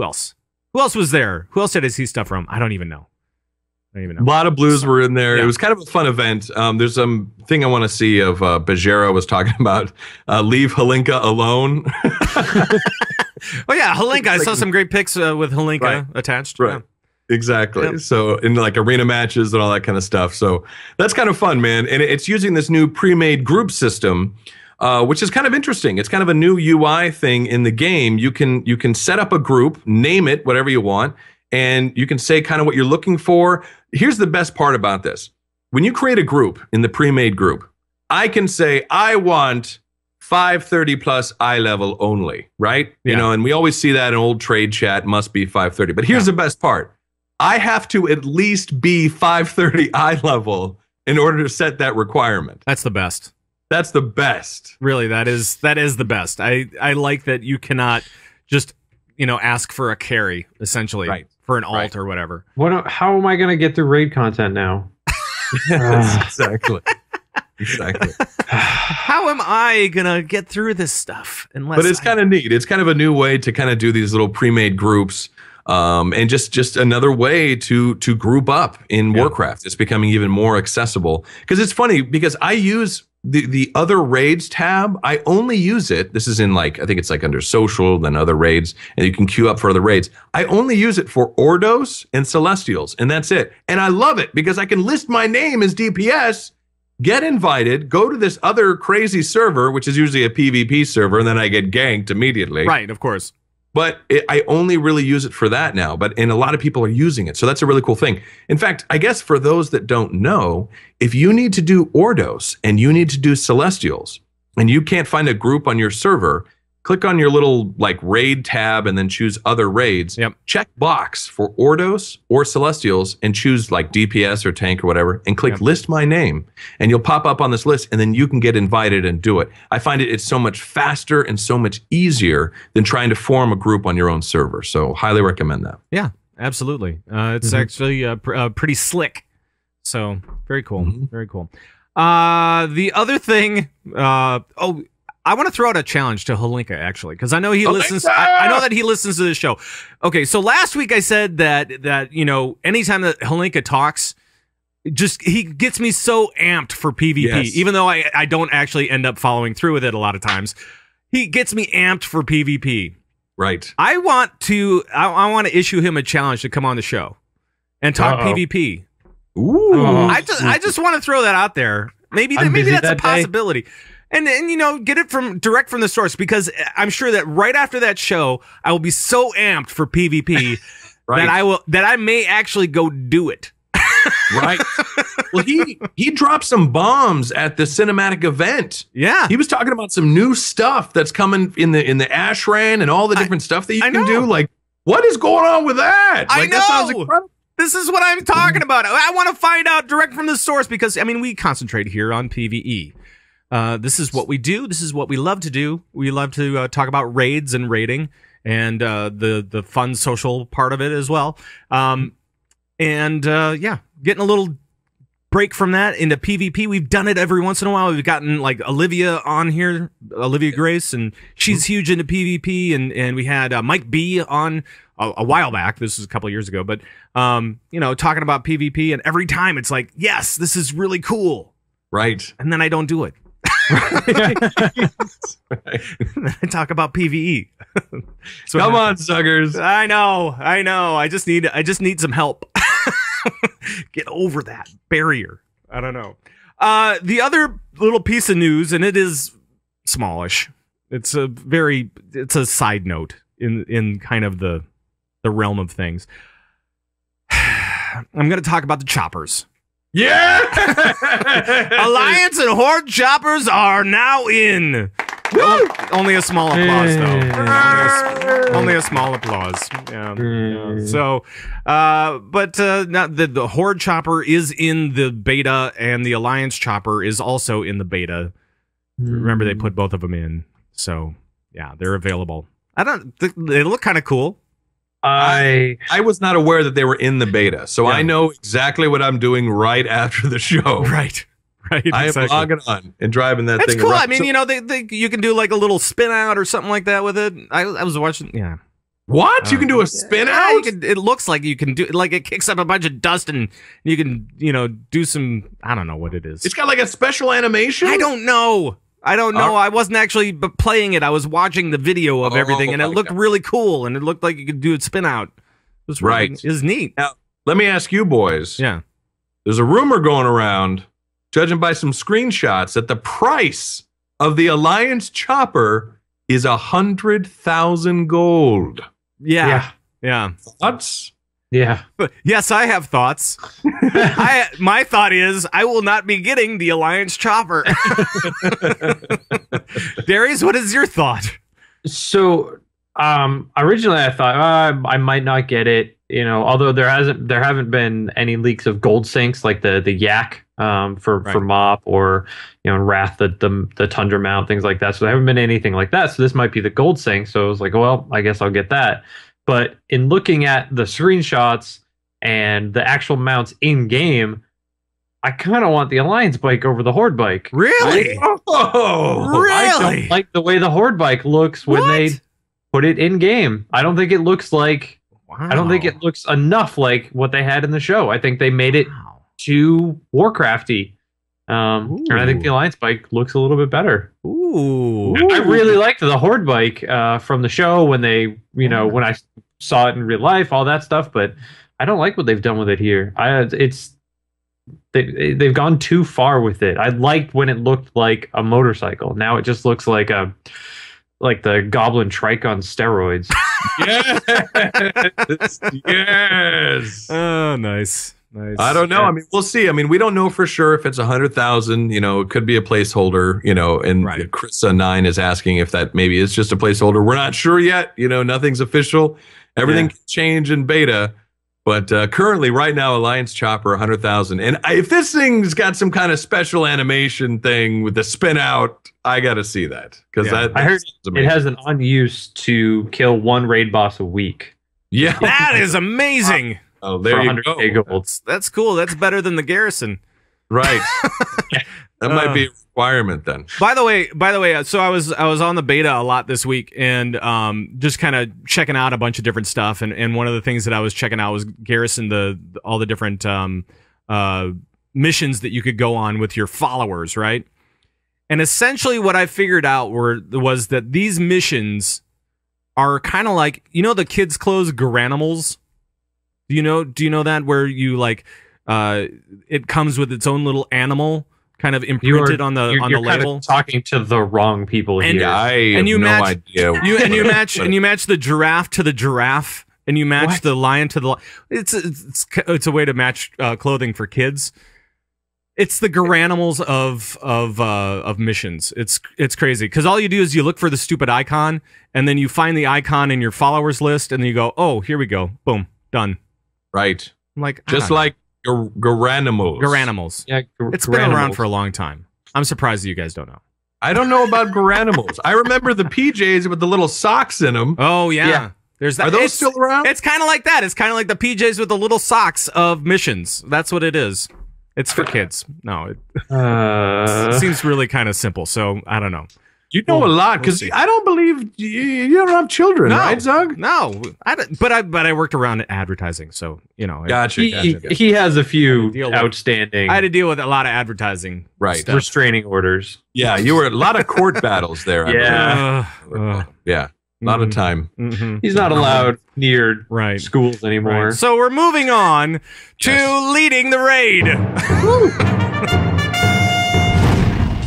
else? Who else was there? Who else did I see stuff from? I don't even know. A lot of blues were in there. Yeah. It was kind of a fun event. There's some thing I want to see of Bajera was talking about. Leave Halinka alone. Oh yeah, Halinka. I saw some great pics with Halinka attached. Right. Exactly. Yep. So in like arena matches and all that kind of stuff. So that's kind of fun, man. And it's using this new pre-made group system, which is kind of interesting. It's kind of a new UI thing in the game. You can set up a group, name it whatever you want, and you can say kind of what you're looking for. Here's the best part about this. When you create a group in the pre-made group, I can say, I want 530 plus eye level only, right? Yeah. You know, and we always see that in old trade chat, must be 530. But here's the best part. I have to at least be 530 eye level in order to set that requirement. That's the best. That's the best. Really, that is the best. I like that you cannot just, ask for a carry, essentially, for an alt or whatever. How am I going to get through raid content now? Exactly. How am I gonna get through this stuff? But it's kind of neat. It's kind of a new way to kind of do these little pre-made groups, and just another way to group up in Warcraft. It's becoming even more accessible because it's funny because I use the other raids tab. I only use it. This is in I think it's under social, then other raids, and you can queue up for other raids. I only use it for Ordos and Celestials, and that's it. And I love it because I can list my name as DPS. Get invited, go to this other crazy server, which is usually a PvP server, and then I get ganked immediately. Right, of course. But I only really use it for that now. And a lot of people are using it. So that's a really cool thing. In fact, I guess for those that don't know, if you need to do Ordos and you need to do Celestials, and you can't find a group on your server, click on your little raid tab and then choose other raids. Yep. Check box for Ordos or Celestials and choose DPS or tank or whatever and click list my name and you'll pop up on this list and then you can get invited and do it. I find it's so much faster and so much easier than trying to form a group on your own server. So highly recommend that. Yeah, absolutely. It's actually pretty slick. So very cool. Very cool. The other thing, I want to throw out a challenge to Holinka, actually, because I know he listens. I know that he listens to this show. Okay, so last week I said that anytime that Holinka talks, he gets me so amped for PvP, even though I don't actually end up following through with it a lot of times. He gets me amped for PvP. Right. I want to issue him a challenge to come on the show and talk PvP. Ooh. I just want to throw that out there. Maybe that's a possibility. And get it direct from the source, because I'm sure that right after that show, I will be so amped for PvP that I may actually go do it. Right. Well, he dropped some bombs at the cinematic event. Yeah. He was talking about some new stuff that's coming in the Ashran and all the different stuff that you can do. What is going on with that? I know. That sounds incredible. This is what I'm talking about. I want to find out direct from the source because, we concentrate here on PvE. This is what we do. This is what we love to do. We love to talk about raids and raiding and the fun social part of it as well. Getting a little break from that into PvP. We've done it every once in a while. We've gotten Olivia on here, Olivia Grace, and she's huge into PvP. And we had Mike B on a while back. This was a couple of years ago, but talking about PvP. And every time it's yes, this is really cool. Right. And then I don't do it. I talk about PvE. Come on, suckers. I know. I just need some help. Get over that barrier. I don't know. The other little piece of news, and it is smallish. It's a side note in kind of the realm of things. I'm going to talk about the choppers. Yeah! Alliance and Horde choppers are now in. Only a small applause, though. Only a small applause. Yeah. So, but the Horde chopper is in the beta, and the Alliance chopper is also in the beta. Remember, they put both of them in. So, yeah, they're available. They look kind of cool. I was not aware that they were in the beta, so I know exactly what I'm doing right after the show. Right. I am logging on and driving that thing cool. around. You can do a little spin out or something like that with it. I was watching. Yeah. What? You can do a spin out? It looks like you can do it kicks up a bunch of dust and you can do some. I don't know what it is. It's got a special animation. I don't know. I wasn't actually playing it. I was watching the video of everything, and it looked really cool, and it looked like you could do a spin out. It was neat. let me ask you boys. Yeah. There's a rumor going around, judging by some screenshots, that the price of the Alliance chopper is 100,000 gold. Yeah. Thoughts? Yeah. Yes, I have thoughts. My thought is I will not be getting the Alliance chopper. Darius, what is your thought? So originally I thought I might not get it, although there haven't been any leaks of gold sinks like the Yak for Mop or Wrath, the Tundra mount, things like that. So there haven't been anything like that. So this might be the gold sink. So I was like, well, I guess I'll get that. But in looking at the screenshots and the actual mounts in game, I kind of want the Alliance bike over the Horde bike. Really? Really? I don't like the way the Horde bike looks when they put it in game. I don't think it looks like. Wow. I don't think it looks enough like what they had in the show. I think they made it too Warcrafty. And I think the Alliance bike looks a little bit better. Ooh. I really liked the Horde bike from the show when they, when I saw it in real life, all that stuff. But I don't like what they've done with it here. They've gone too far with it. I liked when it looked like a motorcycle. Now it just looks like the Goblin Trike on steroids. Yes. Oh, nice. I don't know. I mean, we'll see. I mean, we don't know for sure if it's 100,000. It could be a placeholder. And Chris9 is asking if that maybe is just a placeholder. We're not sure yet. Nothing's official. Everything can change in beta. But currently, right now, Alliance chopper 100,000. And if this thing's got some kind of special animation thing with the spin out, I got to see that because I heard it has an on-use to kill one raid boss a week. Yeah, that is amazing. Oh, there you go. Gold. That's cool. That's better than the Garrison. Right. That might be a requirement then. By the way, so I was on the beta a lot this week and just kind of checking out a bunch of different stuff. And one of the things that I was checking out was Garrison, all the different missions that you could go on with your followers, right? And essentially what I figured out was that these missions are kind of like, the kids' clothes Garanimals. Do you know that where you it comes with its own little animal kind of imprinted on the label? Kind of talking to the wrong people here. I have no idea. You match the giraffe to the giraffe, and you match the lion to the. It's a way to match clothing for kids. It's the Garanimals of missions. It's crazy because all you do is you look for the stupid icon, and then you find the icon in your followers list, and then you go, oh, here we go, boom, done. Right. I'm like, just like Garanimals. Garanimals. Yeah, it's been around for a long time. I'm surprised that you guys don't know. I don't know about Garanimals. I remember the PJs with the little socks in them. Oh, yeah. There's that. Are those still around? It's kind of like that. It's kind of like the PJs with the little socks of missions. That's what it is. It's for kids. No, it seems really kind of simple. So I don't know. You know a lot because I don't believe you don't have children, right, Zug? No, but I worked around advertising, so Gotcha. He has a few outstanding. I had to deal with a lot of advertising, right? Restraining orders. Yeah, you were a lot of court battles there. Yeah, a lot of time. Mm-hmm. He's not allowed near schools anymore. Right. So we're moving on to leading the raid.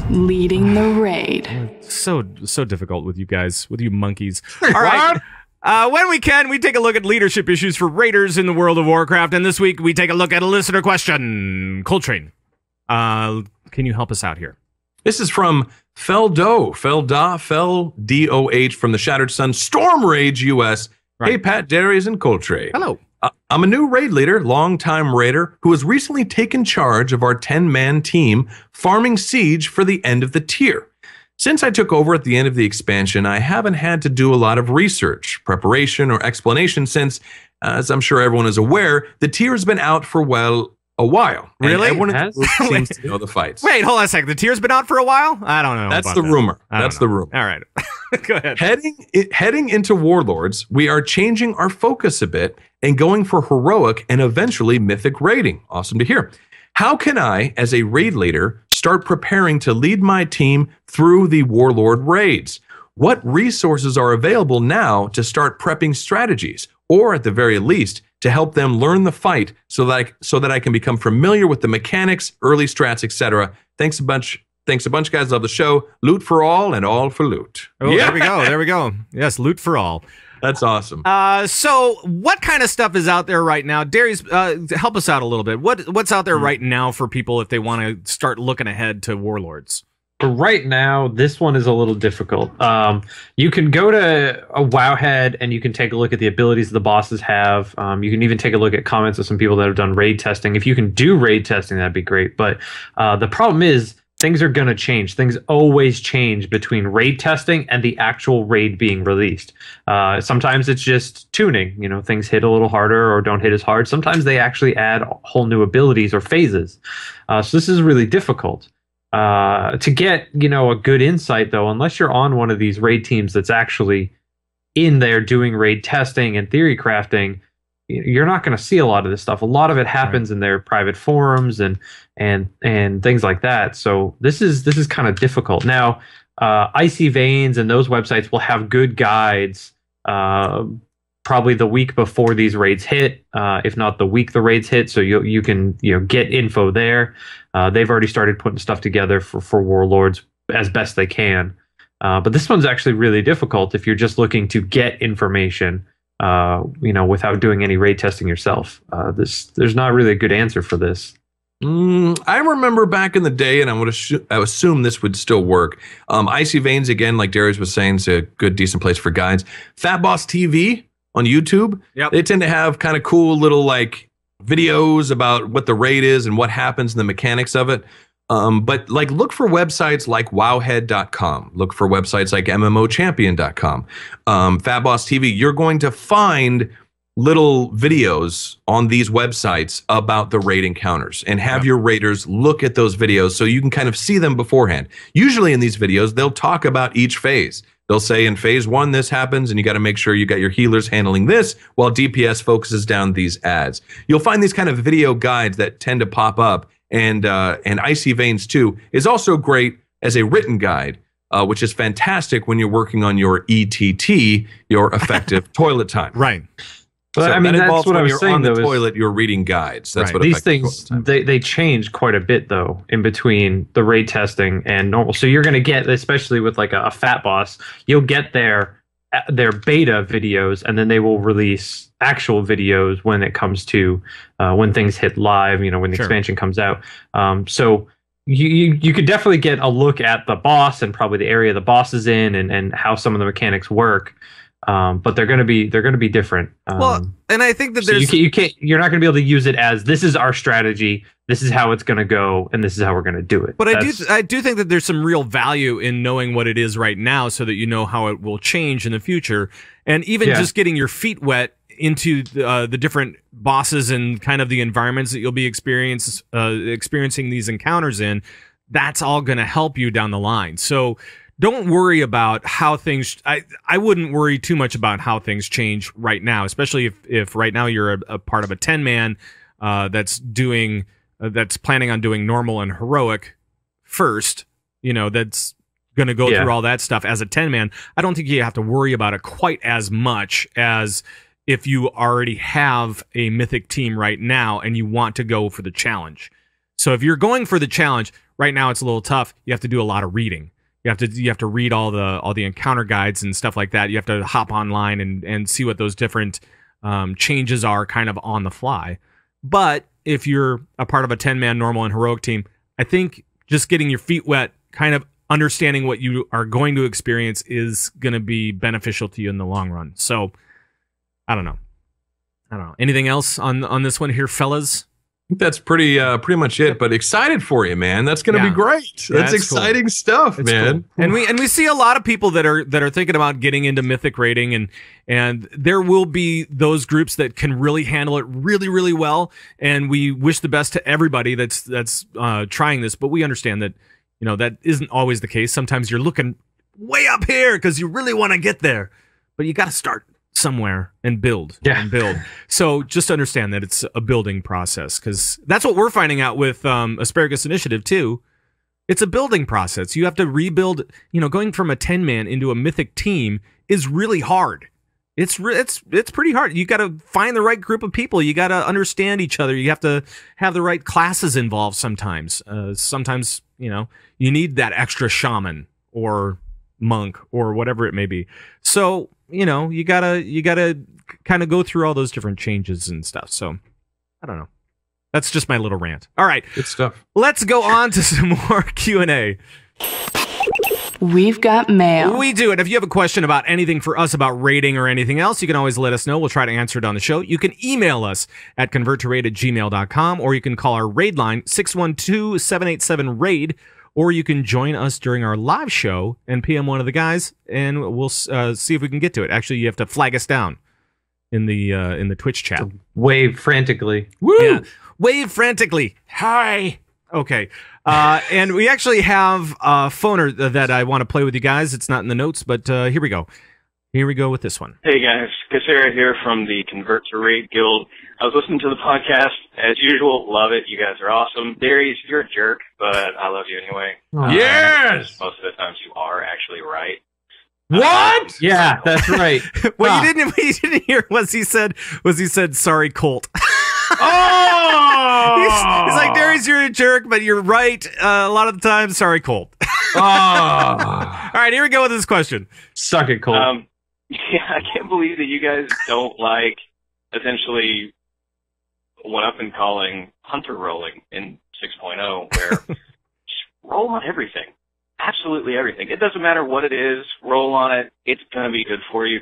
Leading the raid. So difficult with you guys, with you monkeys. All right. When we can, we take a look at leadership issues for raiders in the World of Warcraft, and this week we take a look at a listener question. Coltrane, can you help us out here? This is from Feldoh from the Shattered Sun Storm Rage US. Right. Hey, Pat, Darius, and Coltrane. Hello. I'm a new raid leader, longtime raider, who has recently taken charge of our 10-man team farming siege for the end of the tier. Since I took over at the end of the expansion, I haven't had to do a lot of research, preparation, or explanation since, as I'm sure everyone is aware, the tier has been out for, a while. Really? And everyone in the group seems to know the fights. Wait, hold on a second. The tier's been out for a while? I don't know. That's the rumor. That's the rumor. All right. Go ahead. Heading into Warlords, we are changing our focus a bit and going for heroic and eventually mythic raiding. Awesome to hear. How can I, as a raid leader, start preparing to lead my team through the Warlord raids? What resources are available now to start prepping strategies, or at the very least, to help them learn the fight so that I can become familiar with the mechanics, early strats, etc. Thanks a bunch. Thanks a bunch, guys. Love the show. Loot for all and all for loot. Oh, yeah. There we go. There we go. Yes, loot for all. That's awesome. So what kind of stuff is out there right now? Darius, help us out a little bit. What's out there right now for people if they want to start looking ahead to Warlords? For right now, this one is a little difficult. You can go to a Wowhead and you can take a look at the abilities the bosses have. You can even take a look at comments of some people that have done raid testing. If you can do raid testing, that'd be great. But the problem is, things are going to change. Things always change between raid testing and the actual raid being released. Sometimes it's just tuning. You know, things hit a little harder or don't hit as hard. Sometimes they actually add whole new abilities or phases. So this is really difficult. To get, you know, a good insight, though, unless you're on one of these raid teams that's actually in there doing raid testing and theory crafting, you're not going to see a lot of this stuff. A lot of it happens in their private forums and things like that. So this is kind of difficult. Now, Icy Veins and those websites will have good guides probably the week before these raids hit, if not the week the raids hit. So you can get info there. They've already started putting stuff together for Warlords as best they can. But this one's actually really difficult if you're just looking to get information. Without doing any raid testing yourself. There's not really a good answer for this. I remember back in the day, and I assume this would still work. Icy Veins, again, like Darius was saying, is a good, decent place for guides. Fat Boss TV on YouTube, they tend to have kind of cool little like videos about what the raid is and what happens and the mechanics of it. But like, look for websites like wowhead.com. Look for websites like mmochampion.com. Fat Boss TV, you're going to find little videos on these websites about the raid encounters and have your raiders look at those videos so you can kind of see them beforehand. Usually in these videos, they'll talk about each phase. They'll say in phase 1, this happens, and you got to make sure you got your healers handling this while DPS focuses down these ads. You'll find these kind of video guides that tend to pop up. And Icy Veins 2 is also great as a written guide, which is fantastic when you're working on your ETT, your effective toilet time. Right. But So I mean, that that's involves what I when was you're saying, on the though. toilet, you're reading guides. That's Right. what These effective things, toilet time. they change quite a bit, though, in between the raid testing and normal. So you're going to get, especially with like a Fat Boss, you'll get their beta videos, and then they will release actual videos when it comes to when things hit live, when the expansion comes out. So you could definitely get a look at the boss and probably the area the boss is in and how some of the mechanics work. But they're going to be different. And I think that so you're not going to be able to use it as this is our strategy, this is how it's going to go, and this is how we're going to do it. But I do think that there's some real value in knowing what it is right now, so that you know how it will change in the future, and even just getting your feet wet into the different bosses and kind of the environments that you'll be experiencing these encounters in. That's all going to help you down the line. So don't worry about how things. I wouldn't worry too much about how things change right now, especially if right now you're a part of a 10-man that's planning on doing normal and heroic first. That's going to go through all that stuff as a 10-man. I don't think you have to worry about it quite as much as if you already have a Mythic team right now and you want to go for the challenge. So if you're going for the challenge right now, it's a little tough. You have to do a lot of reading. You have to read all the encounter guides and stuff like that. You have to hop online and see what those different changes are kind of on the fly. But if you're a part of a 10-man normal and heroic team, I think just getting your feet wet, kind of understanding what you are going to experience is going to be beneficial to you in the long run. So I don't know. Anything else on this one here, fellas? I think that's pretty much it. But excited for you, man. That's going to be great. That's exciting stuff, man. Cool. And we see a lot of people that are thinking about getting into Mythic raiding, and there will be those groups that can really handle it really, really well. And we wish the best to everybody that's trying this. But we understand that that isn't always the case. Sometimes you're looking way up here because you really want to get there, but you got to start somewhere and build. So just understand that it's a building process, because that's what we're finding out with Asparagus Initiative too. It's a building process. You have to rebuild. Going from a 10-man into a Mythic team is really hard. It's pretty hard. You got to find the right group of people. You got to understand each other. You have to have the right classes involved sometimes. Sometimes, you need that extra shaman or monk or whatever it may be. So, you gotta kind of go through all those different changes and stuff. So, I don't know. That's just my little rant. All right. Good stuff. Let's go on to some more Q&A. We've got mail. We do. And if you have a question about anything for us about rating or anything else, you can always let us know. We'll try to answer it on the show. You can email us at converttoraid@gmail.com, or you can call our raid line 612-787-RAID, or you can join us during our live show and PM one of the guys, and we'll see if we can get to it. Actually, you have to flag us down in the Twitch chat. Wave frantically. Woo! Yeah. Wave frantically. Hi. Okay. And we actually have a phoner that I want to play with you guys. It's not in the notes, but here we go. Here we go with this one. Hey guys, Kassera here from the Convert to Raid Guild. I was listening to the podcast as usual. Love it. You guys are awesome. Darius, you're a jerk, but I love you anyway. Yes! Most of the times you are actually right. What? Yeah, that's right. What you didn't hear was he said sorry, Colt. Oh! He's like, Darius, you're a jerk, but you're right a lot of the time. Sorry, Colt. Oh. All right, here we go with this question. Suck it, Colt. Yeah, I can't believe that you guys don't like essentially one up and calling hunter rolling in 6.0, where just roll on everything. Absolutely everything. It doesn't matter what it is, roll on it. It's going to be good for you.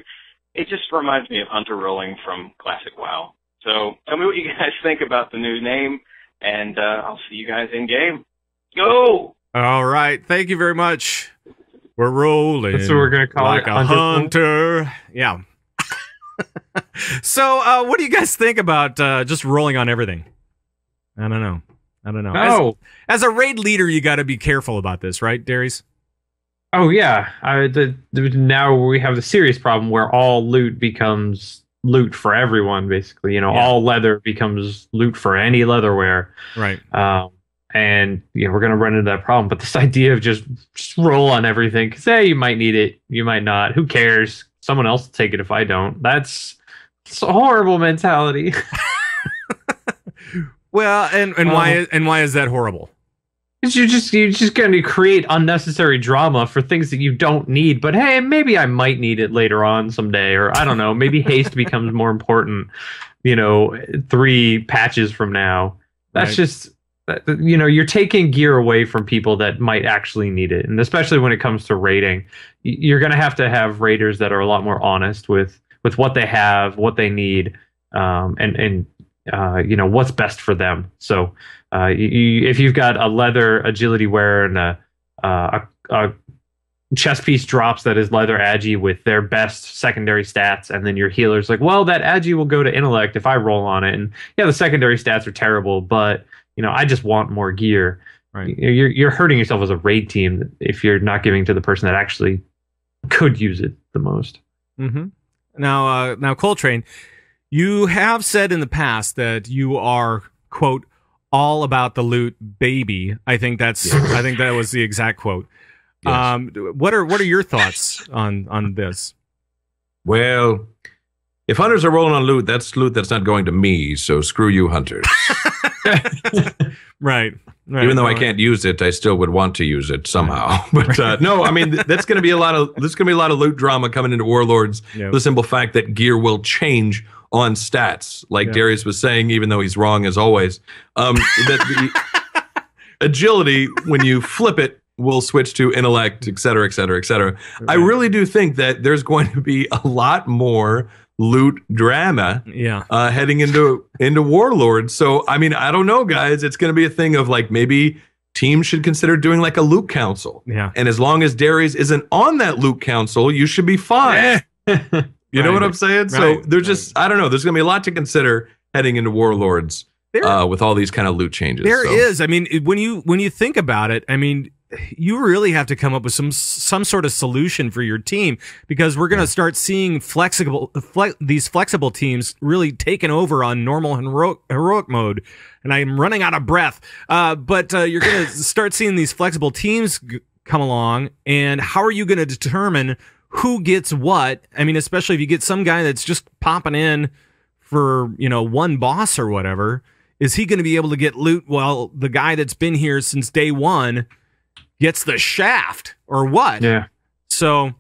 It just reminds me of hunter rolling from Classic WoW. So tell me what you guys think about the new name, and I'll see you guys in game. Go! All right. Thank you very much. We're rolling. That's what we're going to call like it. A hunter. Yeah. So what do you guys think about just rolling on everything? I don't know. Oh. As a raid leader, you got to be careful about this, right, Darius? Oh, yeah. Now we have the serious problem where all loot becomes loot for everyone, basically. All leather becomes loot for any leatherware. Right. And we're going to run into that problem. But this idea of just roll on everything, because, hey, you might need it, you might not. Who cares? Someone else will take it if I don't. It's a horrible mentality. Well, and why is that horrible? Because you're just going to create unnecessary drama for things that you don't need. But hey, maybe I might need it later on someday, or I don't know. Maybe haste becomes more important. 3 patches from now. That's just you're taking gear away from people that might actually need it, and especially when it comes to raiding, you're going to have raiders that are a lot more honest with what they have, what they need, and what's best for them. So if you've got a leather agility wearer and a chest piece drops that is leather agi with their best secondary stats, and then your healer's like, well, that agi will go to intellect if I roll on it, and yeah, the secondary stats are terrible, but I just want more gear. Right. You're hurting yourself as a raid team if you're not giving to the person that actually could use it the most. Mm-hmm. Now, Coltrane, you have said in the past that you are, quote, all about the loot, baby. I think that was the exact quote. Yes. What are your thoughts on this? Well, if hunters are rolling on loot that's not going to me, so screw you, hunters. Right. Even though I can't use it, I still would want to use it somehow. But no, I mean that's going to be a lot of loot drama coming into Warlords. Yep. The simple fact that gear will change on stats, like Darius was saying, even though he's wrong as always. That the agility, when you flip it, will switch to intellect, et cetera, et cetera, et cetera. Right. I really do think that there's going to be a lot more loot drama heading into Warlords. So I mean, I don't know, guys. It's going to be a thing of like maybe teams should consider doing like a loot council. Yeah. And as long as Darius isn't on that loot council, you should be fine. You know what I'm saying? Right. So there's just I don't know. There's going to be a lot to consider heading into Warlords with all these kind of loot changes. There is. I mean, when you think about it, I mean, you really have to come up with some sort of solution for your team, because we're going to start seeing these flexible teams really taking over on normal and heroic mode. And I'm running out of breath. But you're going to start seeing these flexible teams come along. And how are you going to determine who gets what. I mean, especially if you get some guy that's just popping in for, you know, one boss or whatever, is he going to be able to get loot while the guy that's been here since day one gets the shaft or what? Yeah. So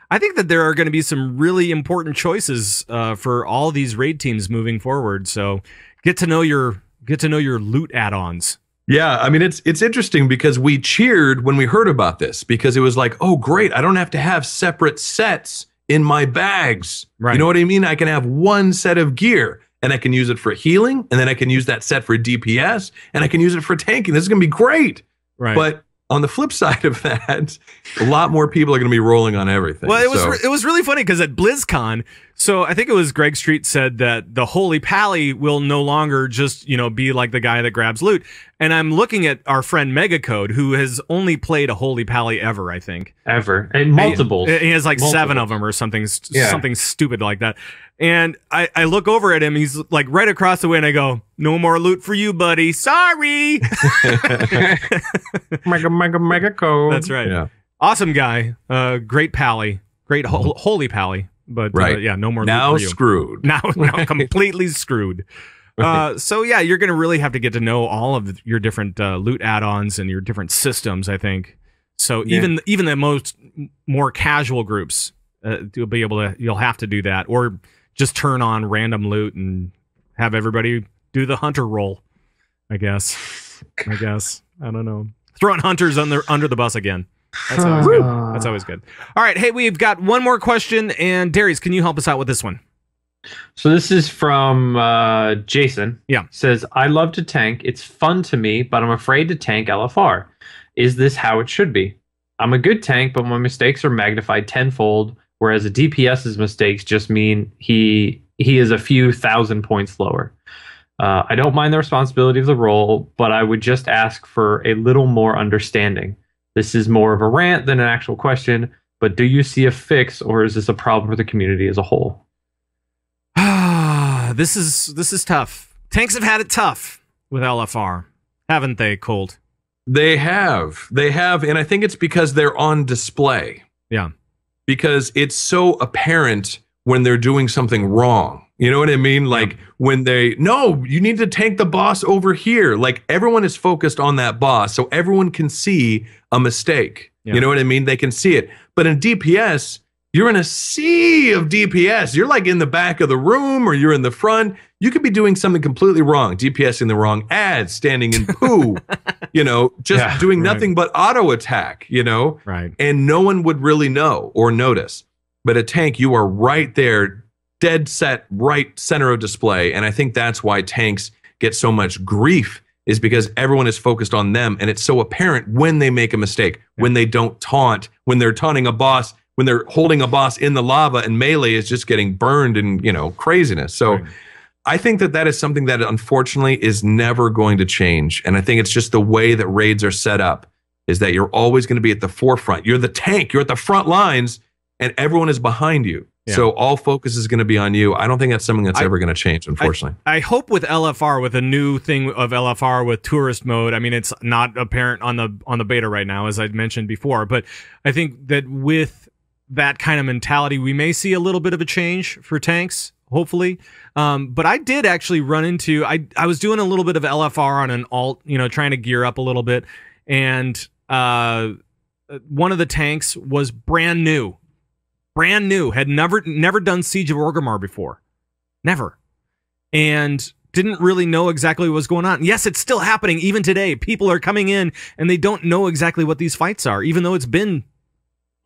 I think that there are going to be some really important choices for all these raid teams moving forward. So get to know your loot add-ons. Yeah, I mean, it's interesting because we cheered when we heard about this because it was like, oh, great, I don't have to have separate sets in my bags. Right. You know what I mean? I can have one set of gear and I can use it for healing, and then I can use that set for DPS, and I can use it for tanking. This is going to be great. Right. But on the flip side of that, a lot more people are going to be rolling on everything. Well, it was really funny because at BlizzCon, so I think it was Greg Street said that the Holy Pally will no longer just, you know, be like the guy that grabs loot. And I'm looking at our friend Megacode, who has only played a Holy Pally ever, I think. Ever. And multiples. He has like 7 of them or something stupid like that. And I look over at him, he's like right across the way, and I go, no more loot for you, buddy. Sorry. Mega code. That's right. Yeah. Awesome guy. Great pally. Great holy pally. But right. Yeah, no more now loot for you. Screwed. Now completely screwed. So yeah, you're going to really have to get to know all of your different loot add-ons and your different systems, I think. So even the more casual groups, you'll have to do that, or just turn on random loot and have everybody do the hunter roll. I guess. I don't know. Throwing hunters under the bus again. That's always good. That's always good. All right, hey, we've got one more question, and Darius, can you help us out with this one? So this is from Jason. Yeah. Says, I love to tank. It's fun to me, but I'm afraid to tank LFR. Is this how it should be? I'm a good tank, but my mistakes are magnified tenfold, whereas a DPS's mistakes just mean he is a few thousand points lower. I don't mind the responsibility of the role, but I would just ask for a little more understanding. This is more of a rant than an actual question, but do you see a fix, or is this a problem for the community as a whole? This is tough. Tanks have had it tough with LFR, haven't they, Colt? They have, and I think it's because they're on display. Yeah. Because it's so apparent when they're doing something wrong. You know what I mean? Like when you need to tank the boss over here. Like everyone is focused on that boss, so everyone can see a mistake. Yeah. You know what I mean? They can see it. But in DPS, you're in a sea of DPS. You're like in the back of the room or you're in the front. You could be doing something completely wrong. DPS in the wrong ads, standing in poo, just doing nothing but auto attack, Right. And no one would really know or notice. But a tank, you are right there, dead set, right center of display. And I think that's why tanks get so much grief, is because everyone is focused on them. And it's so apparent when they make a mistake, when they don't taunt, when they're taunting a boss, when they're holding a boss in the lava and melee is just getting burned and, craziness. So I think that is something that unfortunately is never going to change. And I think it's just the way that raids are set up, is that you're always going to be at the forefront. You're the tank, you're at the front lines, and everyone is behind you. Yeah. So all focus is going to be on you. I don't think that's something that's ever going to change, unfortunately. I hope with LFR, with a new thing of LFR with tourist mode, I mean, it's not apparent on the beta right now, as I mentioned before, but I think that with that kind of mentality, we may see a little bit of a change for tanks, hopefully. But I did actually run into, I was doing a little bit of LFR on an alt, trying to gear up a little bit. And one of the tanks was brand new, had never done Siege of Orgrimmar before. Never. And didn't really know exactly what was going on. Yes, it's still happening even today. People are coming in and they don't know exactly what these fights are, even though it's been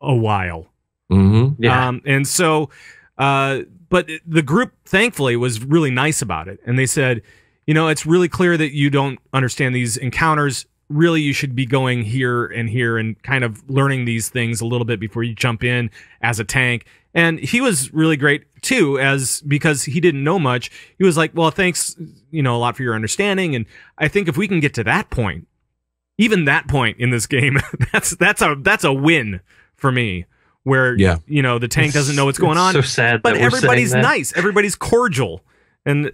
a while. Mm-hmm. Yeah. And so, but the group thankfully was really nice about it. And they said, it's really clear that you don't understand these encounters. Really, you should be going here and kind of learning these things a little bit before you jump in as a tank. And he was really great too, because he didn't know much. He was like, well, thanks, a lot for your understanding. And I think if we can get to that point, even that point in this game, that's a win for me. Where the tank doesn't know what's going on. So sad, but everybody's nice, everybody's cordial, and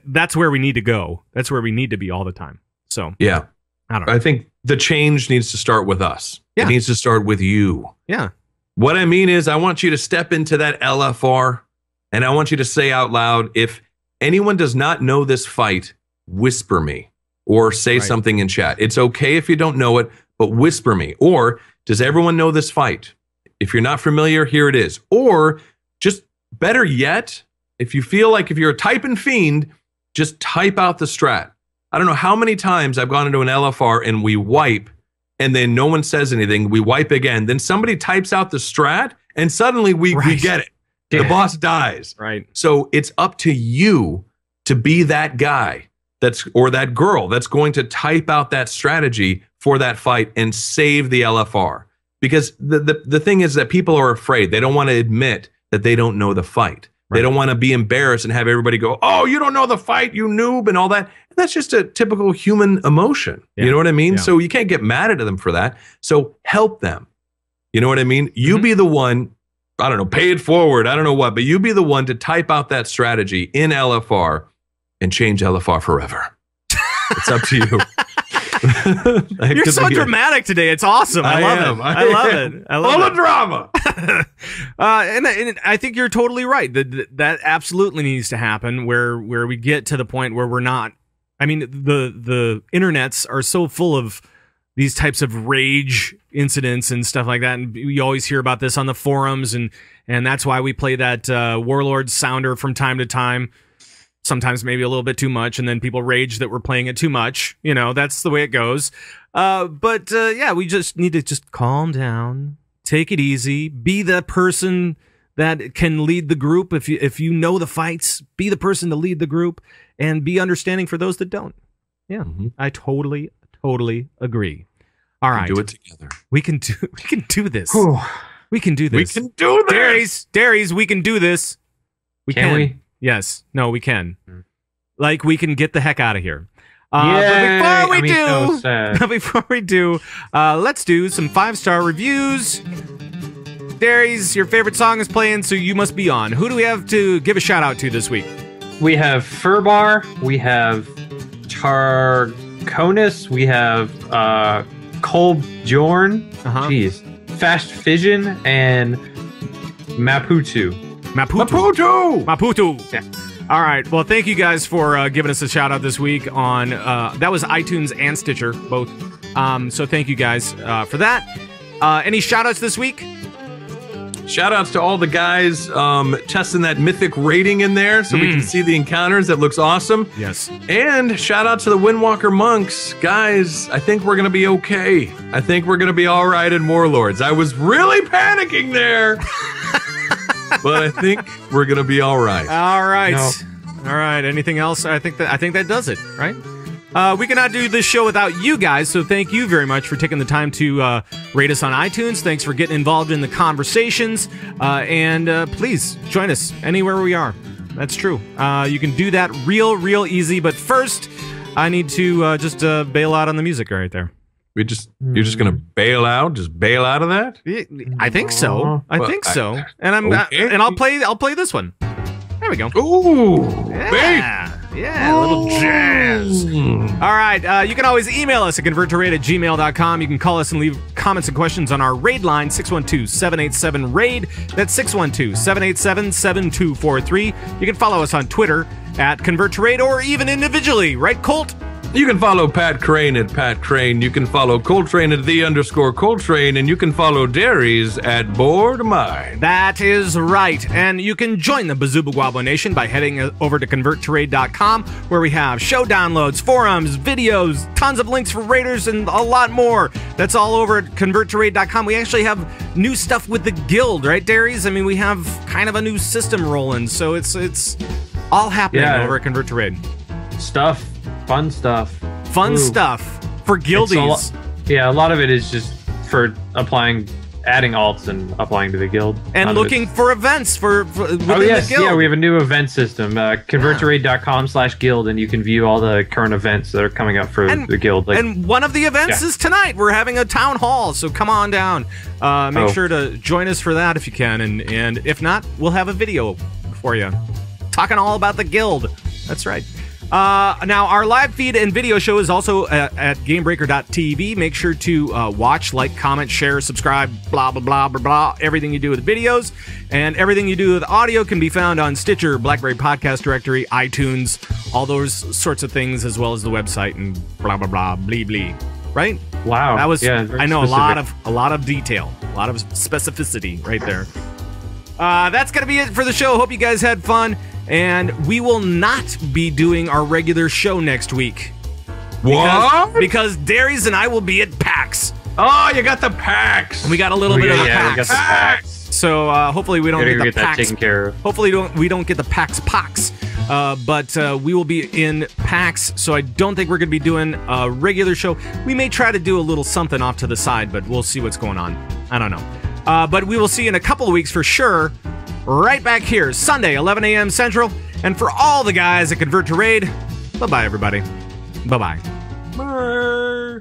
that's where we need to go. That's where we need to be all the time. So yeah, I don't know. I think the change needs to start with us. Yeah. It needs to start with you. Yeah, What I mean is I want you to step into that LFR and I want you to say out loud, if anyone does not know this fight, whisper me or say something in chat. It's okay if you don't know it, but whisper me. Or does everyone know this fight? If you're not familiar, here it is. Or just better yet, if you feel like if you're a typing fiend, just type out the strat. I don't know how many times I've gone into an LFR and we wipe and then no one says anything. We wipe again. Then somebody types out the strat and suddenly we get it. Yeah. The boss dies. Right. So it's up to you to be that guy or that girl that's going to type out that strategy for that fight and save the LFR. Because the thing is that people are afraid. They don't want to admit that they don't know the fight. Right. They don't want to be embarrassed and have everybody go, oh, you don't know the fight, you noob, and all that. And that's just a typical human emotion. Yeah. You know what I mean? Yeah. So you can't get mad at them for that. So help them. You know what I mean? You be the one, I don't know, pay it forward, I don't know what, but you be the one to type out that strategy in LFR and change LFR forever. It's up to you. You're so dramatic today. It's awesome. I love it. I love it. All the drama. And I think you're totally right. That absolutely needs to happen where we get to the point where we're not. I mean, the internets are so full of these types of rage incidents and stuff like that. And you always hear about this on the forums. And that's why we play that Warlords sounder from time to time. Sometimes maybe a little bit too much, and then people rage that we're playing it too much. You know, that's the way it goes. But we just need to just calm down, take it easy, be the person that can lead the group. If you know the fights, be the person to lead the group, and be understanding for those that don't. Yeah, I totally agree. All right, do it together. We can do this. Whew. We can do this. We can do this. Darius, we can do this. Can we? Yes. No, we can. Like, we can get the heck out of here. But before we do, let's do some 5-star reviews. Darius, your favorite song is playing, so you must be on. Who do we have to give a shout out to this week? We have Furbar, we have Tarkonis, we have Kolbjorn, jeez, Fast Fission, and Maputu. Yeah. All right. Well, thank you guys for giving us a shout out this week on that was iTunes and Stitcher both. So thank you guys for that. Any shout outs this week? Shout outs to all the guys testing that Mythic rating in there so we can see the encounters. That looks awesome. Yes. And shout out to the Windwalker monks. Guys, I think we're going to be okay. I think we're going to be all right in Warlords. I was really panicking there. But I think we're gonna be all right. All right. No. All right. Anything else? I think that does it, right? We cannot do this show without you guys, so thank you very much for taking the time to rate us on iTunes. Thanks for getting involved in the conversations. And please join us anywhere we are. That's true. You can do that real easy. But first, I need to just bail out on the music right there. You're just gonna bail out? Just bail out of that? I think so. I think so. And I'll play this one. There we go. Ooh, yeah, a little jazz. All right, you can always email us at convertraid@gmail.com. You can call us and leave comments and questions on our raid line 612-787-RAID. That's 612-787-7243. You can follow us on Twitter at convertraid or even individually, right, Colt? You can follow Pat Crane at Pat Crane. You can follow Coltrane at _Coltrane. And you can follow Darius at Bored Mind. That is right. And you can join the Bazooba Nation by heading over to convertraid.com, where we have show downloads, forums, videos, tons of links for raiders, and a lot more. That's all over at convertraid.com. We actually have new stuff with the guild, right, Darius? I mean, we have kind of a new system rolling, so it's all happening over at ConvertRaid. Fun stuff for guildies. A lot of it is just for adding alts and applying to the guild. And looking for events within the guild. Yeah, we have a new event system, convertraid.com/guild, and you can view all the current events that are coming up for the guild. And one of the events is tonight. We're having a town hall, so come on down. Make sure to join us for that if you can, and if not, we'll have a video for you talking all about the guild. That's right. Now, our live feed and video show is also at GameBreaker.tv. Make sure to watch, like, comment, share, subscribe, blah, blah, blah, blah, blah. Everything you do with videos and everything you do with audio can be found on Stitcher, BlackBerry Podcast Directory, iTunes, all those sorts of things, as well as the website and blah, blah, blah, blee, blee. Right? Wow. That was, I know, specific. a lot of detail, a lot of specificity right there. That's going to be it for the show. Hope you guys had fun. And we will not be doing our regular show next week. What? Because Darius and I will be at PAX. Oh, you got the PAX. We got a little bit of the we got the PAX. So hopefully we don't get the that PAX taken care of. Hopefully we don't get the PAX pox. But we will be in PAX, so I don't think we're going to be doing a regular show. We may try to do a little something off to the side, but we'll see what's going on. I don't know. But we will see you in a couple of weeks for sure. Right back here, Sunday, 11 a.m. Central. And for all the guys that convert to raid, bye-bye, everybody. Bye-bye. Bye.